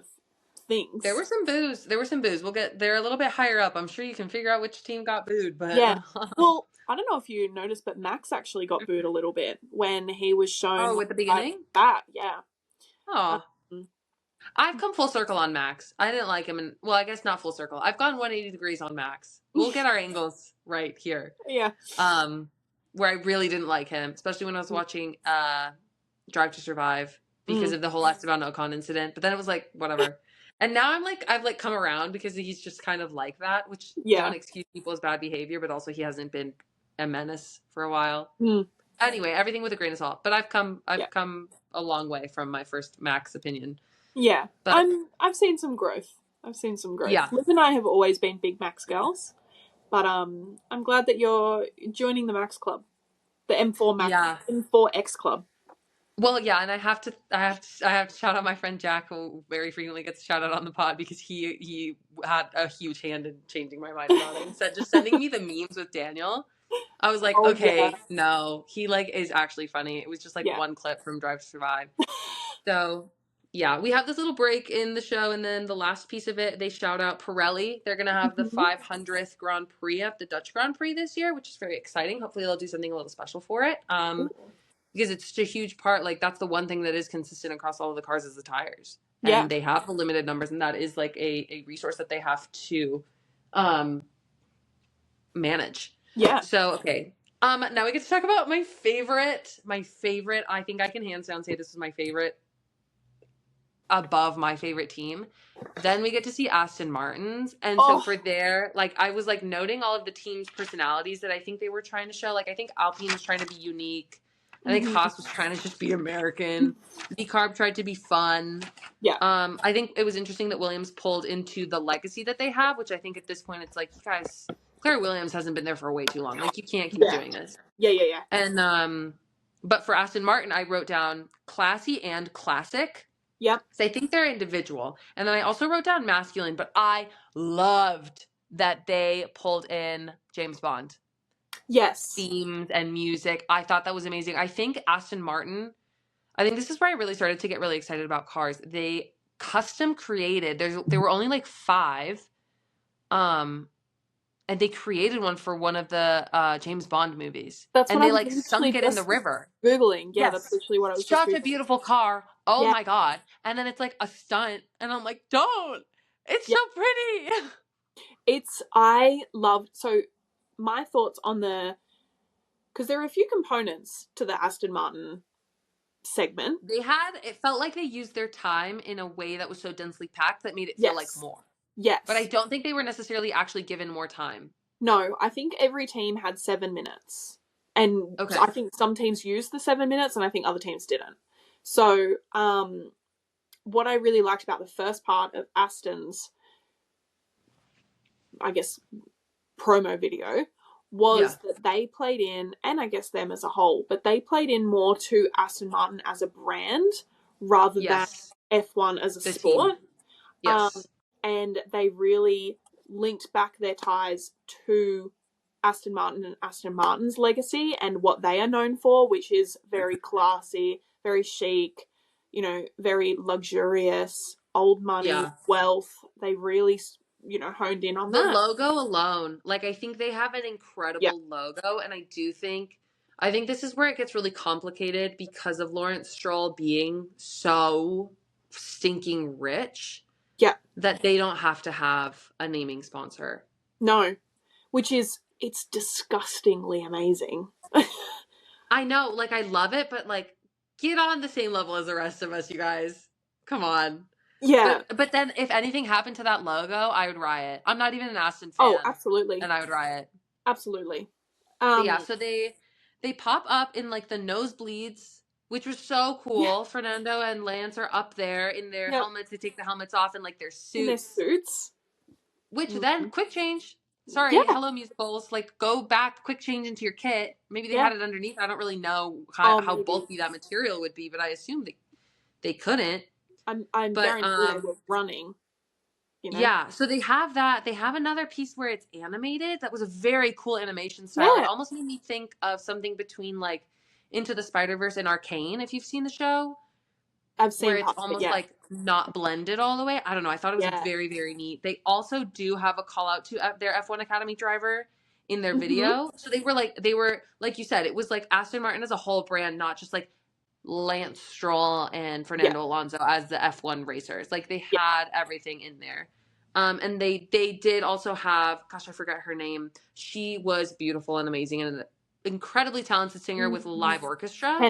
things. were some boos. There were some boos. They're a little bit higher up. I'm sure you can figure out which team got booed, but Yeah. Well, I don't know if you noticed, but Max actually got booed a little bit when he was shown oh, like at the right beginning? that. Yeah. Oh. Um, I've come full circle on Max. I didn't like him, and well, I guess not full circle. I've gone 180 degrees on Max. We'll get our angles right here. yeah. Um, where I really didn't like him, especially when I was watching Drive to Survive because Mm, of the whole Esteban Ocon incident. But then it was like whatever. And now I've like come around because he's just kind of like that, which yeah. don't excuse people's bad behavior, but also he hasn't been a menace for a while. Mm, Anyway, everything with a grain of salt. But yeah. I've come a long way from my first Max opinion. Yeah. But I've seen some growth. I've seen some growth. yeah. Liv and I have always been big Max girls, but I'm glad that you're joining the Max Club, the Yeah. M4X Club. Well, yeah, and I have to shout out my friend Jack, who very frequently gets shouted out on the pod because he had a huge hand in changing my mind about it. Instead, just sending me the memes with Daniel, I was like, Oh yeah. okay, no, he like is actually funny. It was just like Yeah. one clip from Drive to Survive. So yeah, we have this little break in the show, and then the last piece of it, they shout out Pirelli. They're gonna have the Mhm. 500th Grand Prix of the Dutch Grand Prix this year, which is very exciting. Hopefully, they'll do something a little special for it. Ooh. Because it's such a huge part. Like that's the one thing that is consistent across all of the cars is the tires, Yeah. and they have the limited numbers, and that is like a resource that they have to um, manage. Yeah. So okay, now we get to talk about my favorite. My favorite. I think I can hands down say this is my favorite above my favorite team. Then we get to see Aston Martin's. And so Oh. for their, like, I was like noting all of the team's personalities that I think they were trying to show. Like, I think Alpine was trying to be unique. I think Mhm. Haas was trying to just be American. B Carb tried to be fun. Yeah. I think it was interesting that Williams pulled into the legacy that they have, which I think at this point it's like, you guys, Claire Williams hasn't been there for way too long. Like, you can't keep Yeah. doing this. Yeah. Yeah. Yeah. And but for Aston Martin, I wrote down classy and classic. Yep. So I think they're individual. And then I also wrote down masculine, but I loved that they pulled in James Bond Yes. themes and music. I thought that was amazing. I think Aston Martin, I think this is where I really started to get really excited about cars. They custom created, there were only like 5. And they created one for one of the James Bond movies. That's what And I they was like literally sunk it in the just river. googling. Yeah, that's Yes. literally what I was just Such a googling. beautiful car. Oh Yeah. my God. And then it's like a stunt. And I'm like, don't. It's Yeah. so pretty. I loved, so my thoughts on because there are a few components to the Aston Martin segment. It felt like they used their time in a way that was so densely packed that made it feel like Yes. more. Yes. But I don't think they were necessarily actually given more time. No, I think every team had 7 minutes. And Okay. I think some teams used the 7 minutes and I think other teams didn't. So, what I really liked about the first part of Aston's, I guess, promo video was that they played in, and I guess them as a whole, but they played in more to Aston Martin as a brand rather than F1 as a The sport. team. Yes. And they really linked back their ties to Aston Martin and Aston Martin's legacy and what they are known for, which is very classy, very chic, very luxurious, old money, wealth. They really, honed in on The that. logo alone, like I think they have an incredible logo, and I think this is where it gets really complicated because of Lawrence Stroll being so stinking rich. Yeah. That they don't have to have a naming sponsor. No. It's disgustingly amazing. I know, like I love it, but like get on the same level as the rest of us, you guys. Come on. Yeah. But then if anything happened to that logo, I would riot. I'm not even an Aston fan. Oh, absolutely. And I would riot. Absolutely. But yeah, so they pop up in like the nosebleeds, which was so cool. Yeah. Fernando and Lance are up there in their helmets. They take the helmets off in like their suits. In their suits. Which then, quick change. Sorry, hello musicals. Like, go back, quick change into your kit. Maybe they had it underneath. I don't really know how bulky that material would be, but I assume they couldn't. I'm guaranteed they were running. you know? Yeah, so they have that. They have another piece where it's animated. That was a very cool animation style. It Yeah, almost made me think of something between like Into the Spider-Verse and Arcane, if you've seen the show, I've where seen it's parts of it. almost Yeah, like not blended all the way. I don't know. I thought it was yeah. very, very neat. They also do have a call out to their F1 Academy driver in their Hmm. video. So they were like you said, it was like Aston Martin as a whole brand, not just like Lance Stroll and Yeah, Fernando Alonso as the F1 racers. Like they yeah. had everything in there. And they did also have, gosh, I forgot her name. She was beautiful and amazing and an incredibly talented singer with live orchestra. Mhm.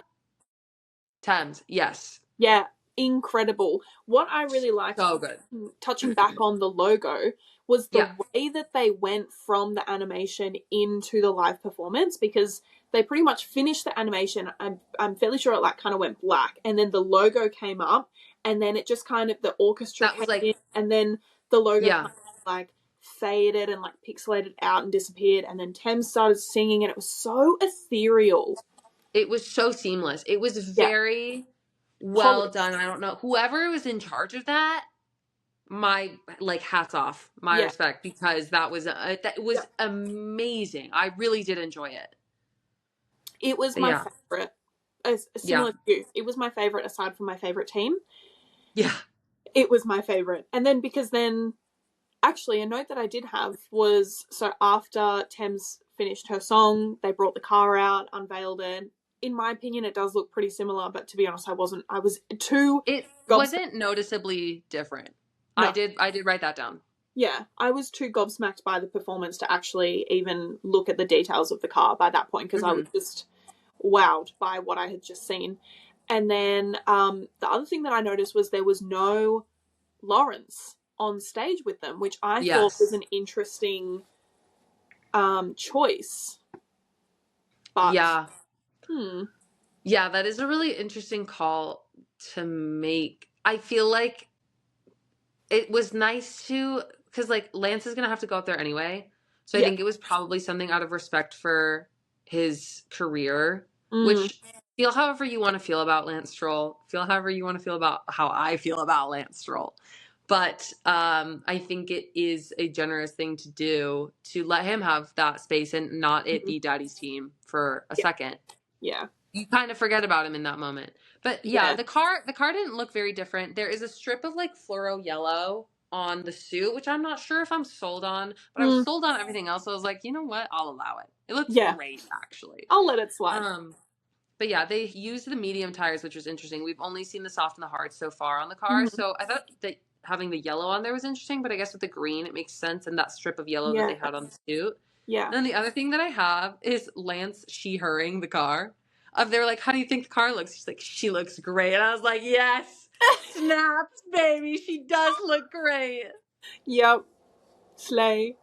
Thames, yes. Yeah, incredible. What I really liked, So good. touching back on the logo, was the Yeah. way that they went from the animation into the live performance, because they pretty much finished the animation. I'm fairly sure it like kind of went black, and then the logo came up, and then it just kind of the orchestra That came was like, in, and then the logo yeah, kind of like faded and like pixelated out and disappeared, and then Thames started singing, and it was so ethereal. it was so seamless. It was Yeah, very well polished. done. I don't know. Whoever was in charge of that, my like hats off, my Yeah. respect, because that Yeah. was amazing. I really did enjoy it. It was my Yeah. favorite. As Yeah. similar to you, it was my favorite aside from my favorite team. Yeah. It was my favorite. And then because then actually a note that I did have was, so after Thames finished her song, they brought the car out, unveiled it. In my opinion, it does look pretty similar, but to be honest, I was too It gobsmacked. wasn't noticeably different. No. I did write that down. Yeah, I was too gobsmacked by the performance to actually even look at the details of the car by that point, because I was Hmm. just wowed by what I had just seen. And then the other thing that I noticed was there was no Lawrence on stage with them, which I thought was Yes. an interesting choice. But Yeah. hmm, Yeah, that is a really interesting call to make. I feel like it was nice to, because like Lance is gonna have to go up there anyway. So I yeah, think it was probably something out of respect for his career, mm, which feel however you want to feel about Lance Stroll, feel however you want to feel about how I feel about Lance Stroll. But I think it is a generous thing to do to let him have that space and not it mm, be daddy's team for a yeah, second. yeah, You kind of forget about him in that moment. But yeah, yeah, the car didn't look very different. There is a strip of like fluoro yellow on the suit, which I'm not sure if I'm sold on, but I was mm, sold on everything else. So I was like, you know what? I'll allow it. It looks yeah. great actually. I'll let it slide. Um, but yeah, they used the medium tires, which was interesting. We've only seen the soft and the hard so far on the car. Mm, So I thought that having the yellow on there was interesting, but I guess with the green it makes sense, and that strip of yellow that yeah, they had on the suit. yeah. And then the other thing that I have is Lance she-herring the car. They were like, how do you think the car looks? She's like, she looks great. And I was like, yes, snaps, baby. She does look great. Yep, slay.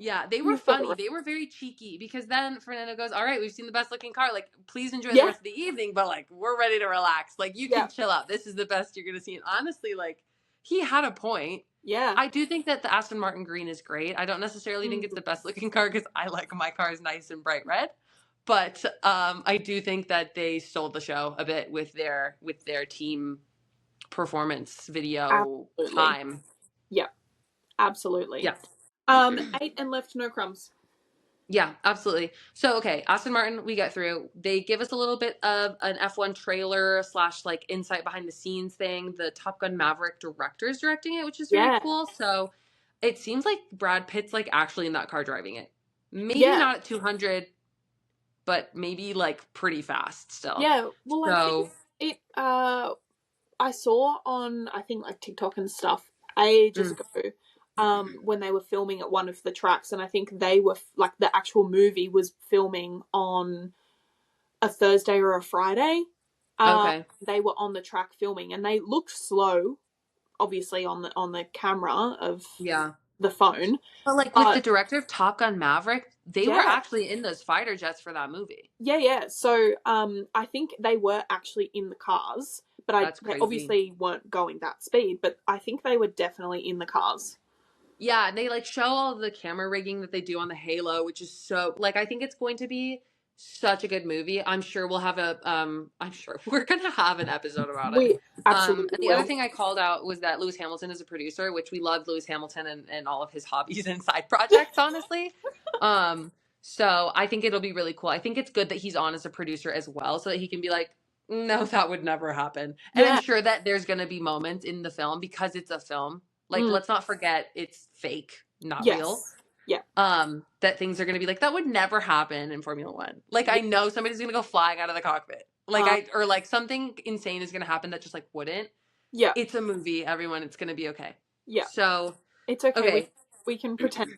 Yeah, they were You've got it funny. right. They were very cheeky because then Fernando goes, all right, we've seen the best looking car. Like, please enjoy the Yeah, rest of the evening, but like, we're ready to relax. Like, you yeah, can chill out. This is the best you're going to see. And honestly, like, he had a point. yeah. I do think that the Aston Martin green is great. I don't necessarily think it's Mm, the best looking car because I like my cars nice and bright red. But I do think that they stole the show a bit with their team performance video absolutely. time. Yeah, absolutely. Yeah. 8 and left, no crumbs. Yeah, absolutely. So, okay, Aston Martin, we get through. They give us a little bit of an F1 trailer slash like insight behind the scenes thing. The Top Gun Maverick director is directing it, which is very Yeah, cool. So, it seems like Brad Pitt's like actually in that car driving it. Maybe yeah, not at 200, but maybe like pretty fast still. yeah. Well, I think So, it. I saw on, I think like TikTok and stuff ages mm, ago, when they were filming at one of the tracks, and I think they were like the actual movie was filming on a Thursday or a Friday. okay. They were on the track filming, and they looked slow, obviously on the camera of Yeah. the phone, But like with the but director of Top Gun Maverick, they were yeah, actually in those fighter jets for that movie. yeah, yeah. So I think they were actually in the cars, but That's they crazy. obviously weren't going that speed. But I think they were definitely in the cars. Yeah, and they like show all the camera rigging that they do on the Halo, which is so like I think it's going to be such a good movie. I'm sure we'll have I'm sure we're gonna have an episode about it. We absolutely And the other will. thing I called out was that Lewis Hamilton is a producer, which we love Lewis Hamilton and all of his hobbies and side projects, honestly. Um, so I think it'll be really cool. I think it's good that he's on as a producer as well, so that he can be like, no, that would never happen. And I'm Yeah. sure that there's gonna be moments in the film because it's a film. Like, Mm. let's not forget it's fake, not real. Yes. Yeah. That things are going to be like, that would never happen in Formula One. Like, I Yeah. know somebody's going to go flying out of the cockpit. Uh, Or like something insane is going to happen that just like wouldn't. yeah. It's a movie, everyone. It's going to be okay. Yeah. So, It's okay. okay. We can pretend.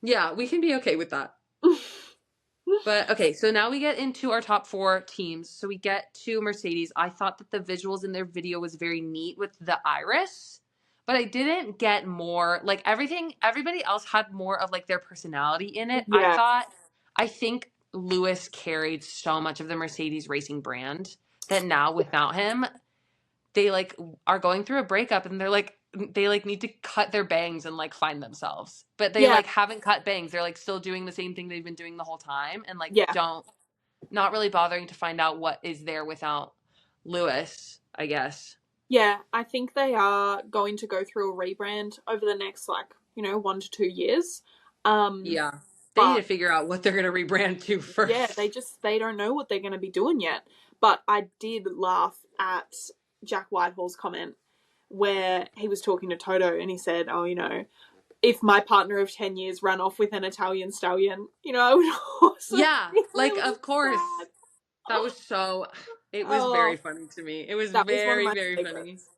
Yeah, we can be okay with that. But okay, so now we get into our top 4 teams. So we get to Mercedes. I thought that the visuals in their video was very neat with the iris, but I didn't get more like everybody else had more of like their personality in it. Yeah. I think Lewis carried so much of the Mercedes racing brand that now without him, they like are going through a breakup and they like need to cut their bangs and like find themselves. But they Yeah. like haven't cut bangs. They're like still doing the same thing they've been doing the whole time and like Yeah. don't not really bothering to find out what is there without Lewis, I guess. Yeah. I think they are going to go through a rebrand over the next 1 to 2 years. Yeah. They need But to figure out what they're going to rebrand to yeah, first. they don't know what they're going to be doing yet. But I did laugh at Jack Whitehall's comment where he was talking to Toto and he said, "Oh, if my partner of 10 years ran off with an Italian stallion, I would also Yeah, be like really of course. sad." That was so it was very Oh, funny to me. It was that was one of very, my very funny. favorites.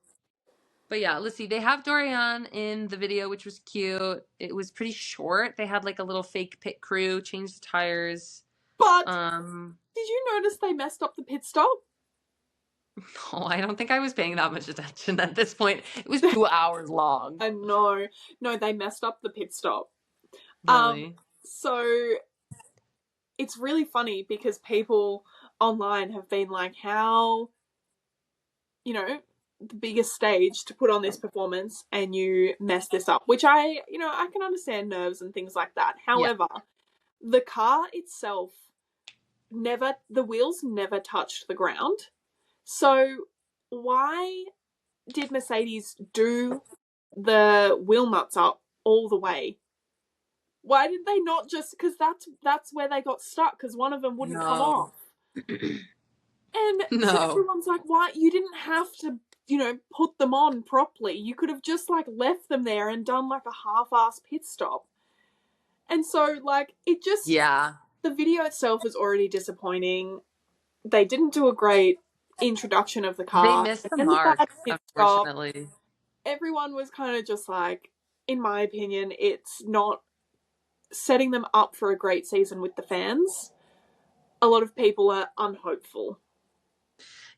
But yeah, let's see. They have Dorian in the video, which was cute. It was pretty short. They had like a little fake pit crew, changed the tires. But Um, did you notice they messed up the pit stop? no, I don't think I was paying that much attention at this point. It was 2 hours long. I know. No, they messed up the pit stop. Really? So it's really funny because people online have been like, how, the biggest stage to put on this performance and you mess this up, which I can understand nerves and things like that. Yeah. However, the car itself the wheels never touched the ground. So why did Mercedes do the wheel nuts up all the way? Why did they not just, because that's where they got stuck, because one of them wouldn't come No. off. And so No. everyone's like, why? You didn't have to, put them on properly. You could have just left them there and done a half-ass pit stop. And so it just, Yeah. the video itself is already disappointing. They didn't do a great introduction of the car. They missed the And the mark, bad pit stop. unfortunately. Everyone was kind of just in my opinion, it's not setting them up for a great season with the fans. A lot of people are unhopeful.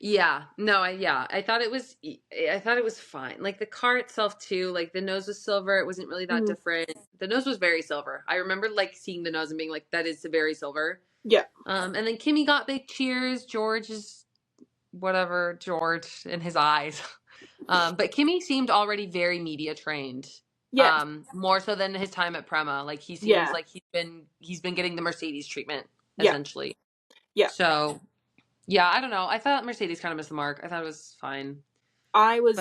Yeah. No, I thought it was fine. Like the car itself too, like the nose was silver. It wasn't really that different. The nose was very silver. I remember seeing the nose and being like, that is very silver. Yeah. And then Kimmy got big cheers. George is whatever, George in his eyes. But Kimmy seemed already very media trained. Yeah. More so than his time at Prema. Like he seems like he's been getting the Mercedes treatment, essentially. Yeah. So yeah, I don't know. I thought Mercedes kind of missed the mark. I thought it was fine. I was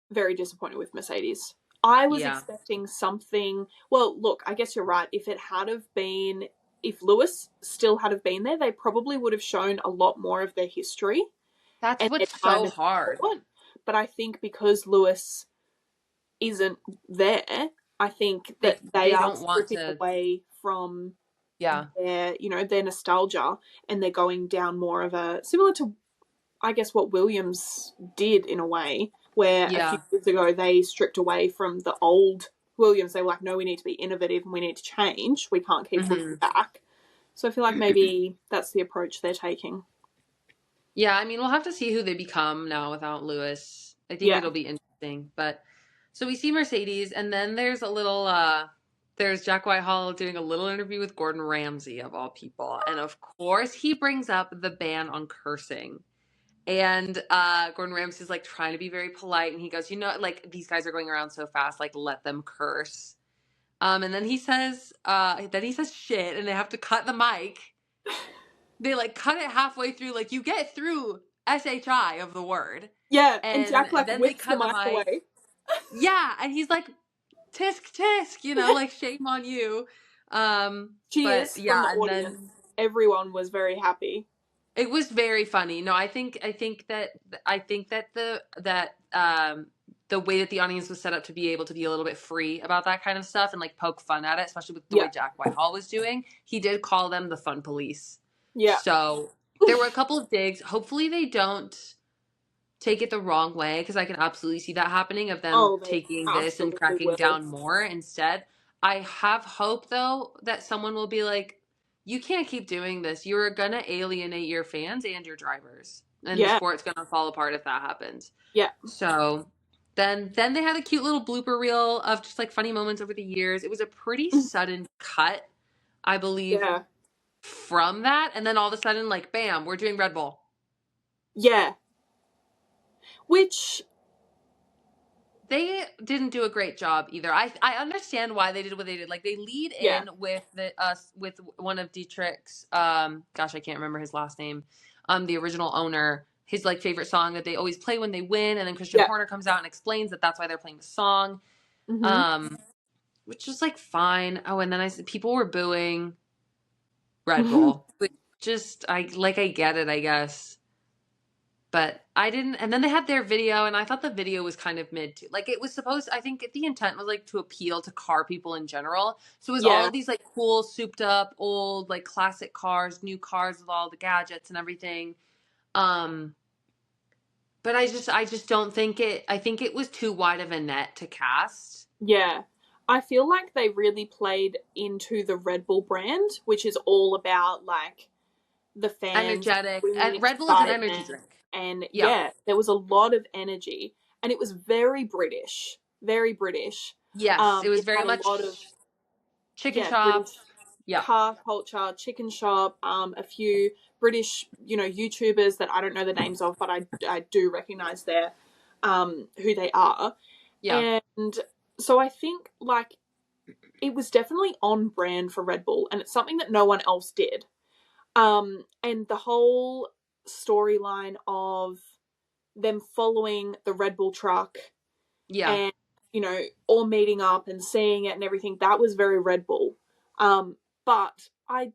very disappointed with Mercedes. I was expecting something. Well, look, I guess you're right. If Lewis still had have been there, they probably would have shown a lot more of their history. That's what's so hard. But I think because Lewis isn't there, I think that they are stripping away from their nostalgia, and they're going down more of a similar to, I guess, what Williams did in a way, where a few years ago they stripped away from the old Williams. They were like, no, we need to be innovative and we need to change. We can't keep looking back. So I feel like maybe that's the approach they're taking. Yeah, I mean, we'll have to see who they become now without Lewis. I think it'll be interesting. But so we see Mercedes, and then there's a little there's Jack Whitehall doing a little interview with Gordon Ramsay of all people. And of course he brings up the ban on cursing. And Gordon Ramsay's trying to be very polite, and he goes, these guys are going around so fast, let them curse. And then he says shit, and they have to cut the mic. They like cut it halfway through. Like you get through SHI of the word. Yeah, and And Jack like then they whips the cut the mic mic. away. Yeah. And he's like, tisk tisk, you know, like shame on you. But Cheers from the yeah, and audience. then Everyone was very happy. it was very funny. No, I think that the way that the audience was set up to be able to be a little bit free about that kind of stuff and like poke fun at it, especially with the way Yeah. Jack Whitehall was doing, he did call them the fun police. Yeah. So there were a couple of digs. Hopefully they don't take it the wrong way, because I can absolutely see that happening, of them Oh, they taking this and absolutely cracking will. down more instead. I have hope though that someone will be like, you can't keep doing this. You're gonna alienate your fans and your drivers, and the Yeah. sport's gonna fall apart if that happens. Yeah. So then they had a cute little blooper reel of just like funny moments over the years. It was a pretty sudden cut, I believe, Yeah. from that, and then all of a sudden, like, bam, we're doing Red Bull. Yeah. Which They didn't do a great job either. I understand why they did what they did. Like they lead yeah. in with with one of Dietrich's gosh, I can't remember his last name. The original owner, his like favorite song that they always play when they win, and then Christian Yeah. Horner comes out and explains that that's why they're playing the song. Mhm. Which is like fine. Oh, and then I said people were booing Red Bull. But just I get it, I guess. But I didn't, and then they had their video, and I thought the video was kind of mid too. Like it was supposed, I think the intent was like to appeal to car people in general. So it was all Yeah. of these like cool, souped up, old, like classic cars, new cars with all the gadgets and everything. Um, but I just don't think I think it was too wide of a net to cast. Yeah. I feel like they really played into the Red Bull brand, which is all about like the fans Energetic, bringing and Red Bull is an energy excitement. drink. And Yeah. yeah, there was a lot of energy, and it was very British, very British. Yes, it was It very had a much lot of chicken yeah shop. British Yeah. car culture, chicken shop, a few British YouTubers that I don't know the names of, but I do recognize their who they are, Yeah. and so I think like it was definitely on brand for Red Bull, and it's something that no one else did. And the whole storyline of them following the Red Bull truck Yeah. and all meeting up and seeing it and everything, that was very Red Bull. But I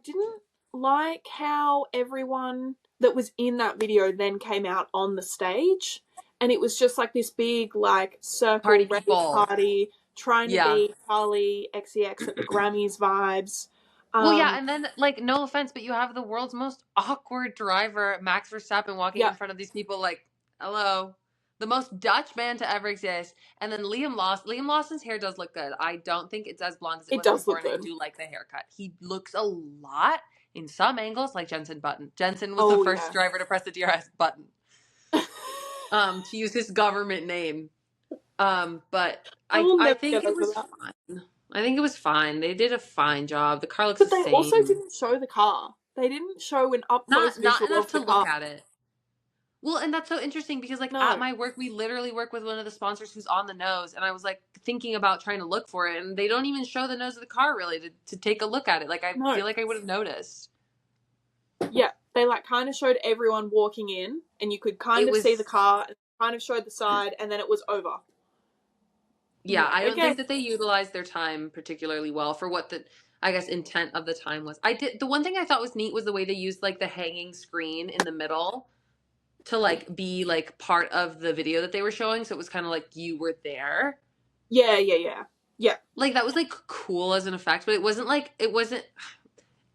didn't like how everyone that was in that video then came out on the stage, and it was just like this big like Party circle rave people. party trying to Yeah. be Charlie XCX at the Grammys vibes. Well, yeah, and then like no offense, but you have the world's most awkward driver, Max Verstappen, walking Yeah, in front of these people like, "Hello." The most Dutch man to ever exist. And then Liam Lawson's hair does look good. I don't think it's as blonde as it it was does before, look and I good. do like the haircut. He looks a lot in some angles like Jensen Button. Jensen was the Oh first yeah. driver to press the DRS button. To use his government name. But I will I never think get it over was that. fine. I think it was fine. They did a fine job. The car looks the But they also same. didn't show the car. They didn't show an up close Not visual enough of to the look car. at it. Well, and that's so interesting because like at No, my work we literally work with one of the sponsors who's on the nose, and I was like thinking about trying to look for it, and they don't even show the nose of the car really to take a look at it. Like I no. feel like I would have noticed. Yeah, they like kind of showed everyone walking in, and you could kind It of see the was car, and kind of showed the side, and then it was over. I'm yeah, like, I don't okay, think that they utilized their time particularly well for what the I guess intent of the time was. I did the one thing I thought was neat was the way they used like the hanging screen in the middle to like be like part of the video that they were showing, so it was kind of like you were there. yeah. Like that was like cool as an effect, but it wasn't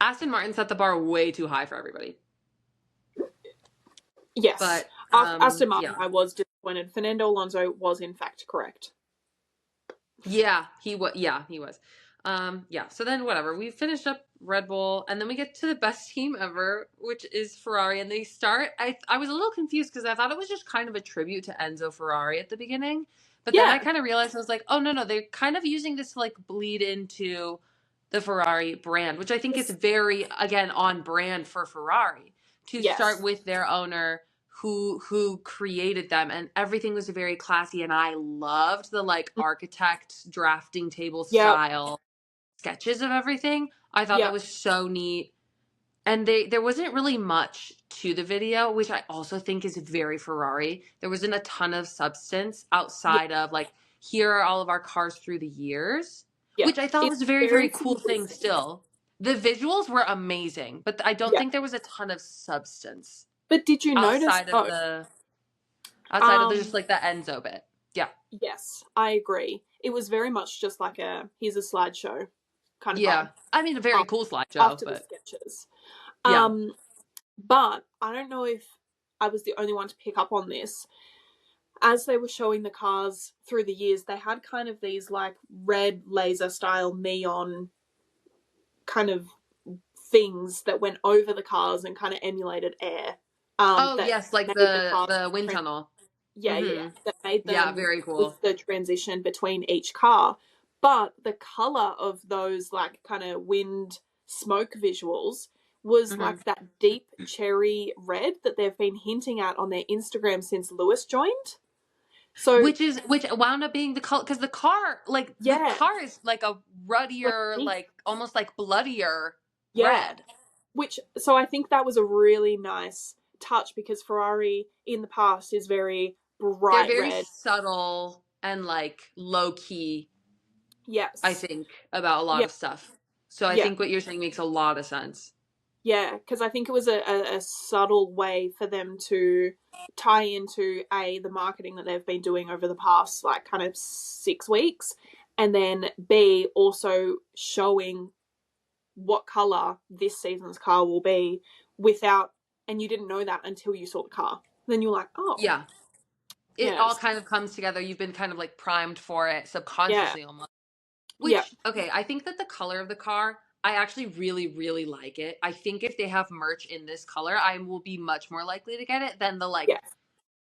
Aston Martin set the bar way too high for everybody. Yes, But Aston Martin, yeah. I was disappointed. Fernando Alonso was in fact correct. Yeah, he was. Yeah, he was. Yeah. So then, whatever. We finished up Red Bull, and then we get to the best team ever, which is Ferrari. And they start. I was a little confused because I thought it was just kind of a tribute to Enzo Ferrari at the beginning, but then I Yeah, kind of realized I was like, oh no, they're kind of using this to like bleed into the Ferrari brand, which I think is very again on brand for Ferrari to start yes, with their owner who created them, and everything was very classy, and I loved the like architect drafting table yep, style sketches of everything. I thought that yep. was so neat. And there wasn't really much to the video, which I also think is very Ferrari. There wasn't a ton of substance Yeah, outside of like, here are all of our cars through the years, yeah. which I thought It's was a very, very very cool thing simplistic. still. The visuals were amazing, but I don't Yeah. think there was a ton of substance But did you notice outside of though? just like the Enzo bit. Yeah. Yes, I agree. It was very much just like a here's a slideshow kind of Yeah. vibe. I mean, a very Um, cool slideshow, after the but sketches. yeah. Um, but I don't know if I was the only one to pick up on this. As they were showing the cars through the years, they had kind of these like red laser style neon kind of things that went over the cars and kind of emulated air. Oh, That yes, like made the cars the wind tunnel. yeah, Mhm. that made Yeah, them very with cool. the transition between each car. But the color of those like kind of wind smoke visuals was Mhm. like that deep cherry red that they've been hinting at on their Instagram since Lewis joined. So Which wound up being the color, because the yeah, car is like a like ruddier, pink. like almost like bloodier Yeah. red. Which so I think that was a really nice touch because Ferrari in the past is very They're bright very red. subtle and like low key, I Yes. think, about a lot Yeah. of stuff. So I Yeah. think what you're saying makes a lot of sense. Yeah, because I think it was a subtle way for them to tie into the marketing that they've been doing over the past like kind of 6 weeks, and then B also showing what color this season's car will be without, and you didn't know that until you saw the car. Then you're like, oh, Yeah. It all yes, kind of comes together. You've been kind of like primed for it yeah, subconsciously almost. yeah, Which, okay, I think that the color of the car, I actually really, really like it. I think if they have merch in this color, I will be much more likely to get it than the like, yeah,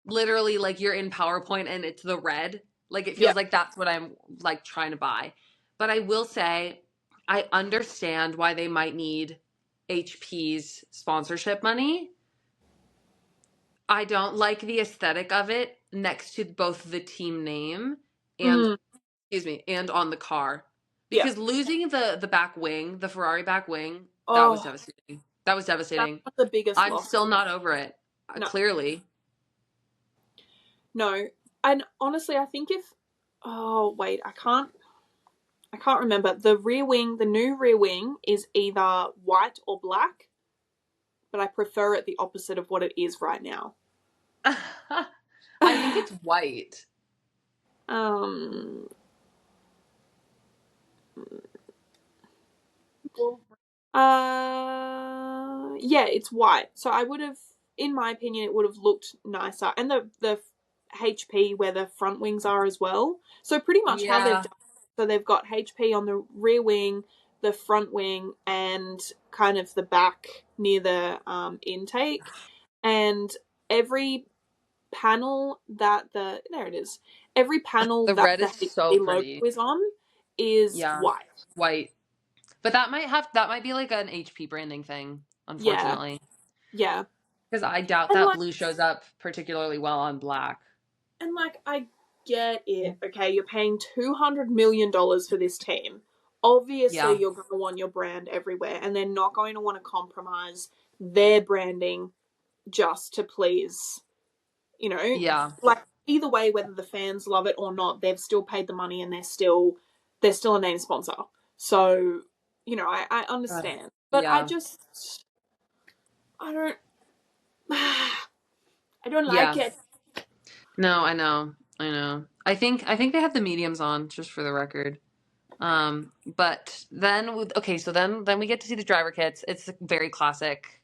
literally, like you're in PowerPoint and it's the red. Like, it yeah. feels like that's what I'm like trying to buy. But I will say, I understand why they might need HP's sponsorship money. I don't like the aesthetic of it next to both the team name and, Mm, excuse me, and on the car. yeah. Because losing the back wing, the Ferrari back wing, that was Oh, devastating. That was that's devastating. the biggest I'm loss still for me. not over it. No, Clearly. no. And honestly, I think if oh wait, I can't remember. The rear wing, the new rear wing is either white or black, but I prefer it the opposite of what it is right now. I think it's white. um, yeah, it's white. So I would have, in my opinion, it would have looked nicer, and the HP where the front wings are as well. So pretty much how they've Yeah. done. So they've got HP on the rear wing, the front wing, and kind of the back near the intake, and every panel that there it is. Every panel The that red the is so HP logo pretty. is on is Yeah. white. White. But that might be like an HP branding thing, Yeah, unfortunately. yeah. Because I doubt And that like blue shows up particularly well on black. I get it. Okay, you're paying $200 million for this team. Obviously, Yeah. you're going to want your brand everywhere, and they're not going to want to compromise their branding just to please, you know, Yeah. like either way, whether the fans love it or not, they've still paid the money and they're still a name sponsor. So, I Ugh. understand, but Yeah. I don't, I don't like Yeah. it. No, I know. I know. I think they have the mediums on, just for the record. But then okay, so then we get to see the driver kits. It's a very classic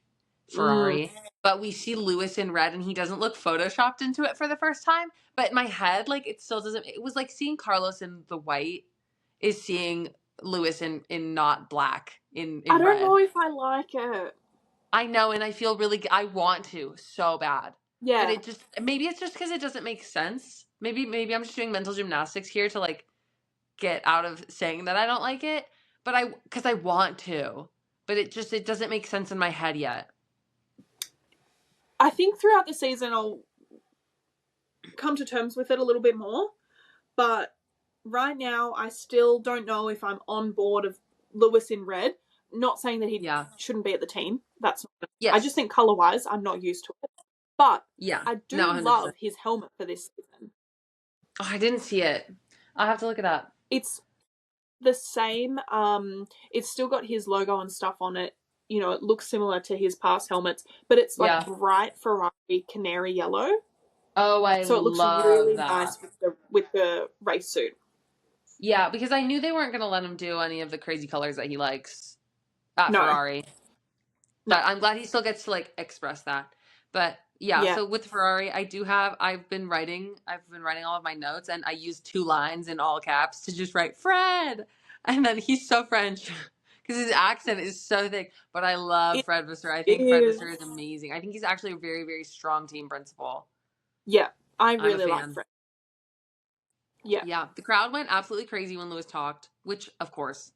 Mm. Ferrari. But we see Lewis in red and he doesn't look photoshopped into it for the first time. But in my head, like it still doesn't, it was like seeing Carlos in the white is seeing Lewis in not black I in don't red. know if I like it. I know, and I feel really, I want to so bad, but Yeah, it just, maybe it's just because it doesn't make sense. Maybe I'm just doing mental gymnastics here to like get out of saying that I don't like it, but because I want to, but it doesn't make sense in my head yet. I think throughout the season I'll come to terms with it a little bit more, but right now I still don't know if I'm on board of Lewis in red. Not saying that he Yeah. shouldn't be at the team. That's I just Yes. think color wise, I'm not used to it. But Yeah. I No, do 100%. love his helmet for this season. Oh, I didn't see it. I'll have to look it up. It's the same. It's still got his logo and stuff on it. You know, it looks similar to his past helmets, but it's like Yeah. bright Ferrari canary yellow. Oh, I So it looks love really that. nice with the race suit. Yeah, because I knew they weren't going to let him do any of the crazy colors that he likes at No, Ferrari. no, But I'm glad he still gets to like express that. But yeah, yeah, so with Ferrari, I've been writing all of my notes and I use 2 lines in all caps to just write Fred. And then he's so French because his accent is so thick. But I love it Fred Visser. I think Fred is. Visser is amazing. I think he's actually a very, very strong team principal. Yeah, I I'm a really like fan. Fred. Yeah. Yeah, the crowd went absolutely crazy when Lewis talked, which of course,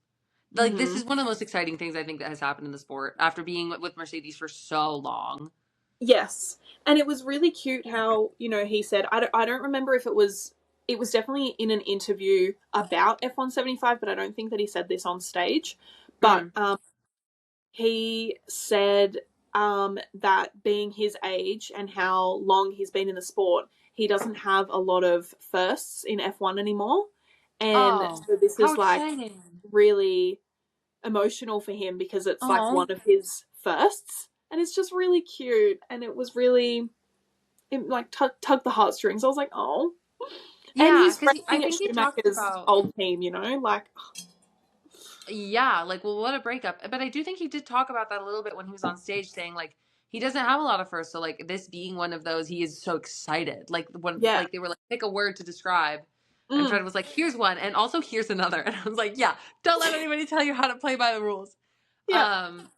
like this Hmm. is one of the most exciting things I think that has happened in the sport after being with Mercedes for so long. Yes, and it was really cute how he said I don't remember if it was definitely in an interview about F175, but I don't think that he said this on stage. But Mm. he said that being his age and how long he's been in the sport, he doesn't have a lot of firsts in F1 anymore, and Oh, so this how is like exciting. really emotional for him because it's like Oh, one of his firsts, and it's just really cute, and it was really it like tugged the heartstrings. I was like, oh, and yeah, he's because I racing at think he talked Schumacher's about, old team, like yeah, like, well, what a breakup. But I do think he did talk about that a little bit when he was on stage saying, like, he doesn't have a lot of firsts. So, like, this being one of those, he is so excited. Like, when, yeah, like, they were like, pick a word to describe. And mm, Fred was like, here's one. And also, here's another. And I was like, yeah, don't let anybody tell you how to play by the rules. yeah, Um,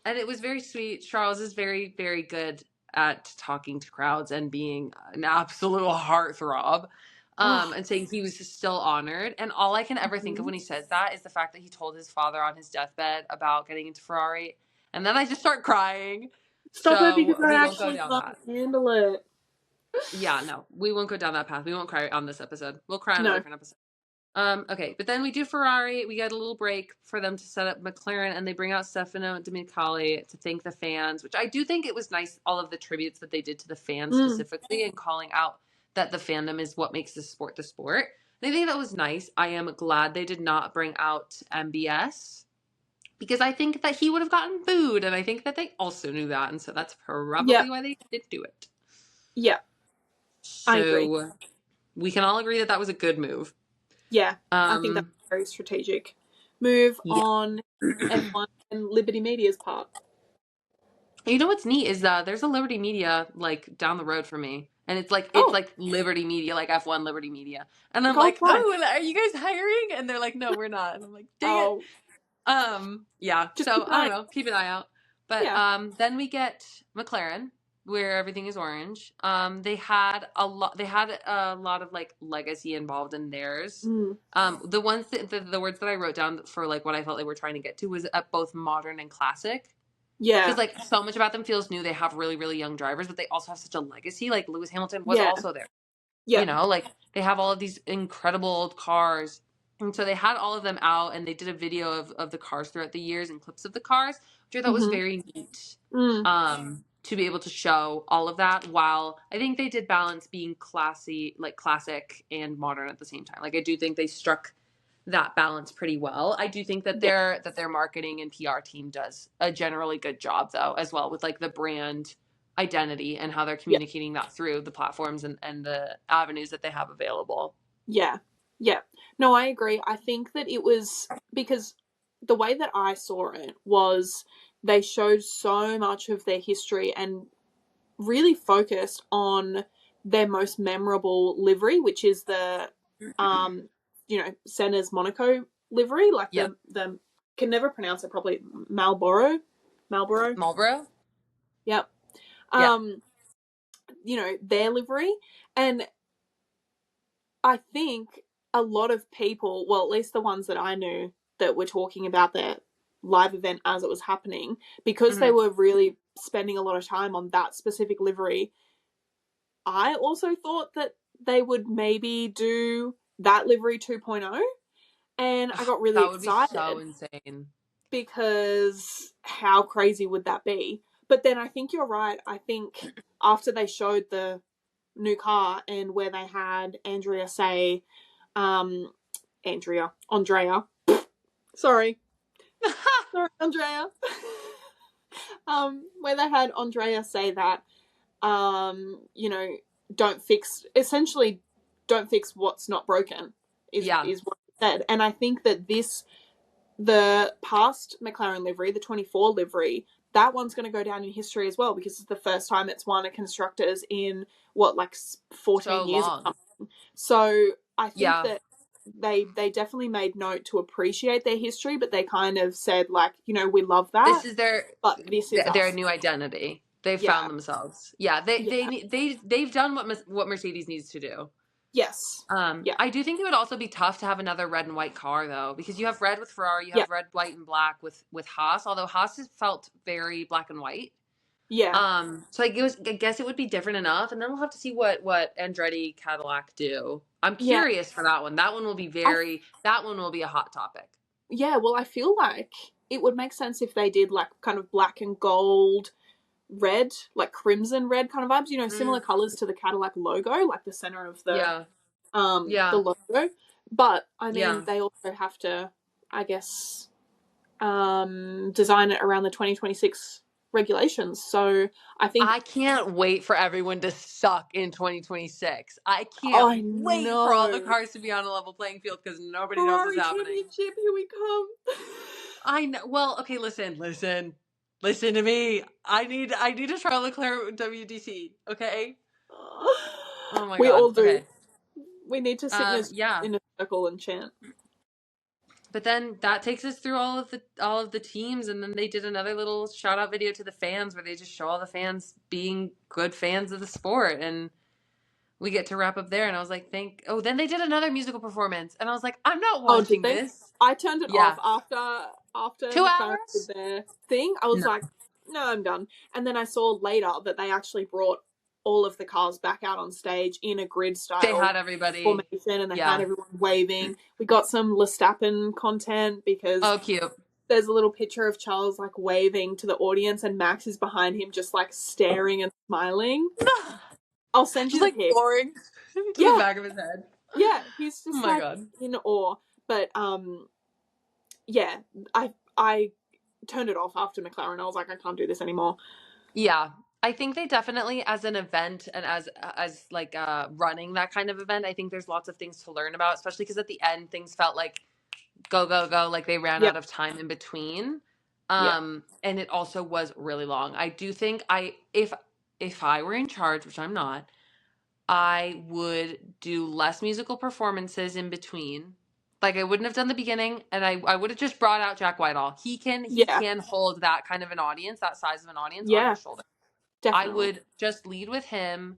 and it was very sweet. Charles is very, very good at talking to crowds and being an absolute heartthrob. oh, And saying he was just still honored. And all I can ever think of mhm. when he says that is the fact that he told his father on his deathbed about getting into Ferrari. And then I just start crying. Stop it because So I we won't go actually down can't that. handle it. Yeah, no, we won't go down that path. We won't cry on this episode. We'll cry on a No, different episode. Okay, but then we do Ferrari. We get a little break for them to set up McLaren, and they bring out Stefano Domenicali to thank the fans, which I do think it was nice, all of the tributes that they did to the fans mm, specifically, and calling out that the fandom is what makes this sport the sport. And I think that was nice. I am glad they did not bring out MBS because I think that he would have gotten booed, and I think that they also knew that, and so that's yeah, probably why they did do it. yeah, I agree. So we can all agree that that was a good move. Yeah, I think that's Um, a very strategic move yeah. on F1 and Liberty Media's part. You know what's neat is that there's a Liberty Media like down the road from me, and it's Oh, like Liberty Media, like F1 Liberty Media, and I'm go like, apply. oh, are you guys hiring? And they're like, no, we're not. And I'm like, dang it. Oh, Yeah. just So keep an I eye. don't know. Keep an eye out. But Yeah. then we get McLaren, where everything is orange. They had a lot of like legacy involved in theirs. Mm, The ones the words that I wrote down for like what I felt they were trying to get to was both modern and classic. Because yeah. like so much about them feels new. They have really, really young drivers, but they also have such a legacy. Like Lewis Hamilton was Yeah. also there. Yeah. Like they have all of these incredible old cars. And so they had all of them out and they did a video of the cars throughout the years and clips of the cars, which I thought was Mm-hmm. very neat. Mm, To be able to show all of that while I think they did balance being classy, like classic and modern at the same time. Like I do think they struck that balance pretty well. I do think that yeah. their marketing and PR team does a generally good job though, as well with like the brand identity and how they're Yeah. communicating that through the platforms and the avenues that they have available. Yeah. Yeah. No, I agree. I think that it was because the way that I saw it was they showed so much of their history and really focused on their most memorable livery, which is the Senna's Monaco livery, like Yep. the can never pronounce it properly. Marlboro. Marlboro. Marlboro? Yep. Yeah. Um, their livery. And I think a lot of people, well, at least the ones that I knew that were talking about their live event as it was happening, because they Hmm. were really spending a lot of time on that specific livery, I also thought that they would maybe do that livery 2.0. And I got really That would be so excited insane. because how crazy would that be? But then I think you're right. I think after they showed the new car and where they had Andrea say, Andrea, sorry, Andrea, where they had Andrea say that, you know, essentially, don't fix what's not broken, Yeah. is what he said. And I think that the past McLaren livery, the 24 livery, that one's going to go down in history as well, because it's the first time it's won a constructors in what, like 14 So years or long. something. So I think Yeah. that they definitely made note to appreciate their history, but they kind of said, like, you know, we love that, This is but this is their us. new identity. They've Yeah. found themselves. Yeah, Yeah. they've done what Mercedes needs to do. Yes. Yeah. I do think it would also be tough to have another red and white car though, because you have red with Ferrari, you Yeah. have red, white, and black with Haas. Although Haas has felt very black and white. Yeah. So I guess it would be different enough, and then we'll have to see what Andretti Cadillac do. I'm Yeah. curious for that one. That one will be that one will be a hot topic. Yeah, well, I feel like it would make sense if they did like kind of black and gold, red, like crimson red kind of vibes, you know, similar Mm, colors to the Cadillac logo, like the center of yeah, the yeah, logo. But I mean, yeah. they also have to, I guess, design it around the 2026 regulations. So I think I can't wait for everyone to suck in 2026. I can't I wait for all the know. cars to be on a level playing field because nobody knows what's Ferrari happening. Championship, here we come. I know. Well, okay, listen to me. I need a Charles Leclerc WDC. Okay. Oh my We God. all do. Okay. We need to sit Yeah. in a circle and chant. But then that takes us through all of the teams, and then they did another little shout out video to the fans where they just show all the fans being good fans of the sport, and we get to wrap up there. And I was like, then they did another musical performance, and I was like, I'm not Oh, did watching they? this. I turned it off Yeah, after two McLaren did hours. their thing. I was No, like, no, I'm done. And then I saw later that they actually brought all of the cars back out on stage in a grid they style had everybody. formation, and they had Yeah. everyone waving. We got some Verstappen content because Oh, cute. there's a little picture of Charles like waving to the audience, and Max is behind him just like staring and smiling. I'll send Just you the like pic. boring to the Yeah, back of his head. yeah, he's Oh just my like God. in awe. But yeah, I turned it off after McLaren. I was like, I can't do this anymore. Yeah. I think they definitely, as an event and as like running that kind of event, I think there's lots of things to learn about, especially because at the end things felt like go go go, like they ran Yep. out of time in between. Yeah. And it also was really long. I do think if I were in charge, which I'm not, I would do less musical performances in between. Like I wouldn't have done the beginning, and I would have just brought out Jack Whitehall. He Yeah. can hold that kind of an audience, that size of an audience on Yeah. his shoulder. I Definitely. would just lead with him.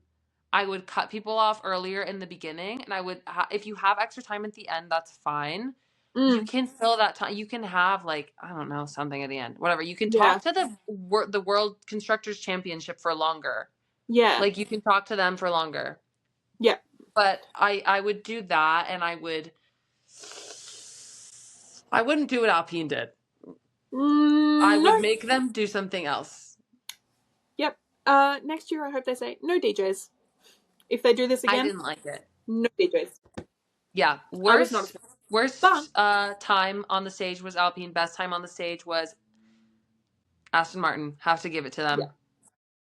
I would cut people off earlier in the beginning, and I would if you have extra time at the end, that's fine. You Mm. can fill that time. You can have like I don't know something at the end, whatever. You can Yeah. talk to the World Constructors Championship for longer. Yeah. Like you can talk to them for longer. Yeah. But I would do that, and I wouldn't do what Alpine did. I would No. make them do something else. Yep. Next year I hope they say no DJs. If they do this I again, didn't like it. no DJs. Yeah, I was not a fan. But worst time on the stage was Alpine. Best time on the stage was Aston Martin. Have to give it to yeah. them.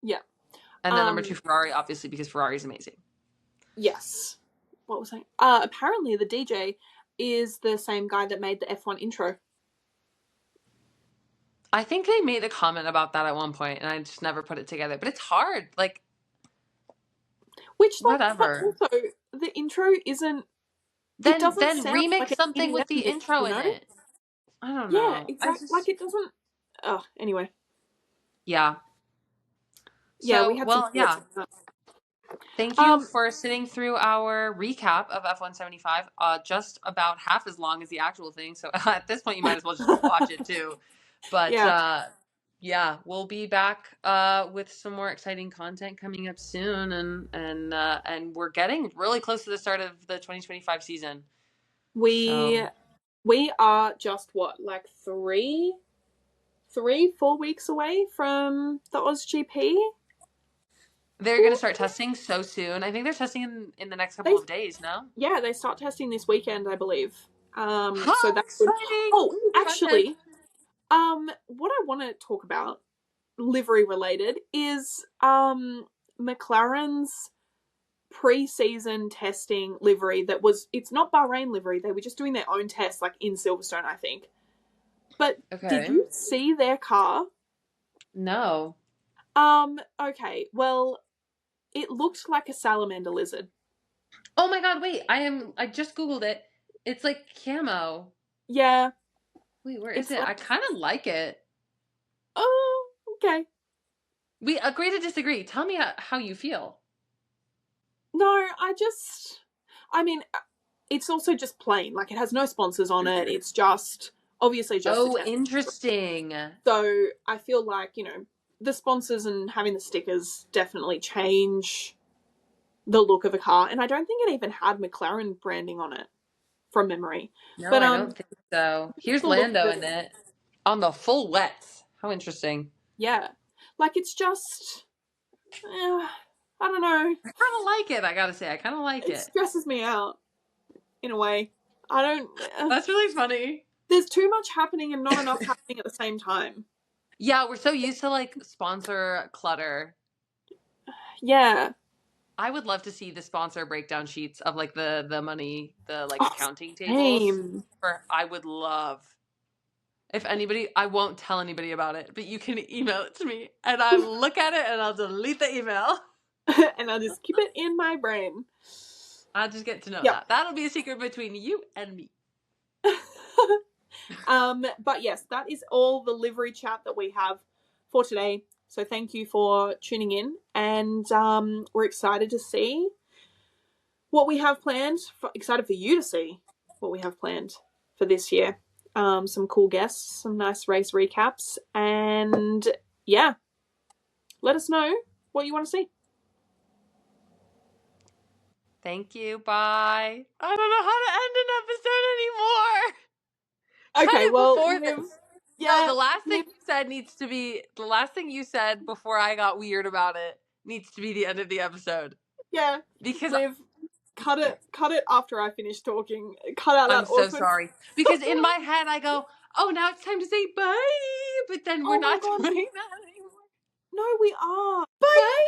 Yeah. And then number two, Ferrari, obviously because Ferrari is amazing. Yes. What was I? Apparently the DJ is the same guy that made the F1 intro. I think they made a comment about that at one point, and I just never put it together. But it's hard. Like, Which, like, whatever. also the intro isn't. It Then doesn't sound remix like an something with the EDM mix, intro you in know? it. I don't Yeah, know. exactly. Like it doesn't. Oh, anyway. Yeah. Yeah, we So, had some well, thoughts yeah. on that. Thank you for sitting through our recap of F175. Just about half as long as the actual thing. So at this point, you might as well just watch it too. But Yeah, yeah, we'll be back with some more exciting content coming up soon, and we're getting really close to the start of the 2025 season. we So we are just what, like 3 3-4 weeks away from the OzGP. They're going to start testing so soon. I think they're testing in the next couple They of days, no? Yeah, they start testing this weekend, I believe. So How that's good. exciting! Oh, Ooh, content. actually, what I want to talk about, livery related, is McLaren's pre-season testing livery that was, it's not Bahrain livery, they were just doing their own tests like in Silverstone, I think. But did Okay. you see their car? No. Okay, well, it looked like a salamander lizard. Oh my god, wait. I just Googled it. It's like camo. Yeah, Wait, where is it's it? like, I kind of like it. oh, okay. We agree to disagree. Tell me how you feel. No, I mean, it's also just plain. Like, it has no sponsors on it. It's just, obviously, just a Oh, test. interesting. So I feel like, the sponsors and having the stickers definitely change the look of a car. And I don't think it even had McLaren branding on it from memory. No, But I don't think so. Here's the look of Lando it, in it. On the full wets. How interesting. yeah. Like, it's just, I don't know. I kind of like it, I gotta say. I kind of like It it. stresses me out in a way. I don't. That's really funny. There's too much happening and not enough happening at the same time. Yeah, we're so used to like sponsor clutter. Yeah. I would love to see the sponsor breakdown sheets of like the money, the like Oh, accounting tables. same. I would love. If anybody, I won't tell anybody about it, but you can email it to me and I'll look at it and I'll delete the email. And I'll just keep it in my brain. I'll just get to know Yep. that. That'll be a secret between you and me. But yes, that is all the livery chat that we have for today. So thank you for tuning in, and we're excited to see what we have planned. Excited for you to see what we have planned for this year. Some cool guests, some nice race recaps, and yeah, let us know what you want to see. Thank you. Bye. I don't know how to end an episode anymore. Cut Okay, it well, before the. No, yeah, the last thing you said needs to be the last thing you said before I got weird about it needs to be the end of the episode. yeah, Because Liv, cut it after I finish talking. Cut out I'm that so awkward. sorry. Because in my head I go, oh, now it's time to say bye, but then we're Oh my not god, doing that anymore. no, we are. Bye.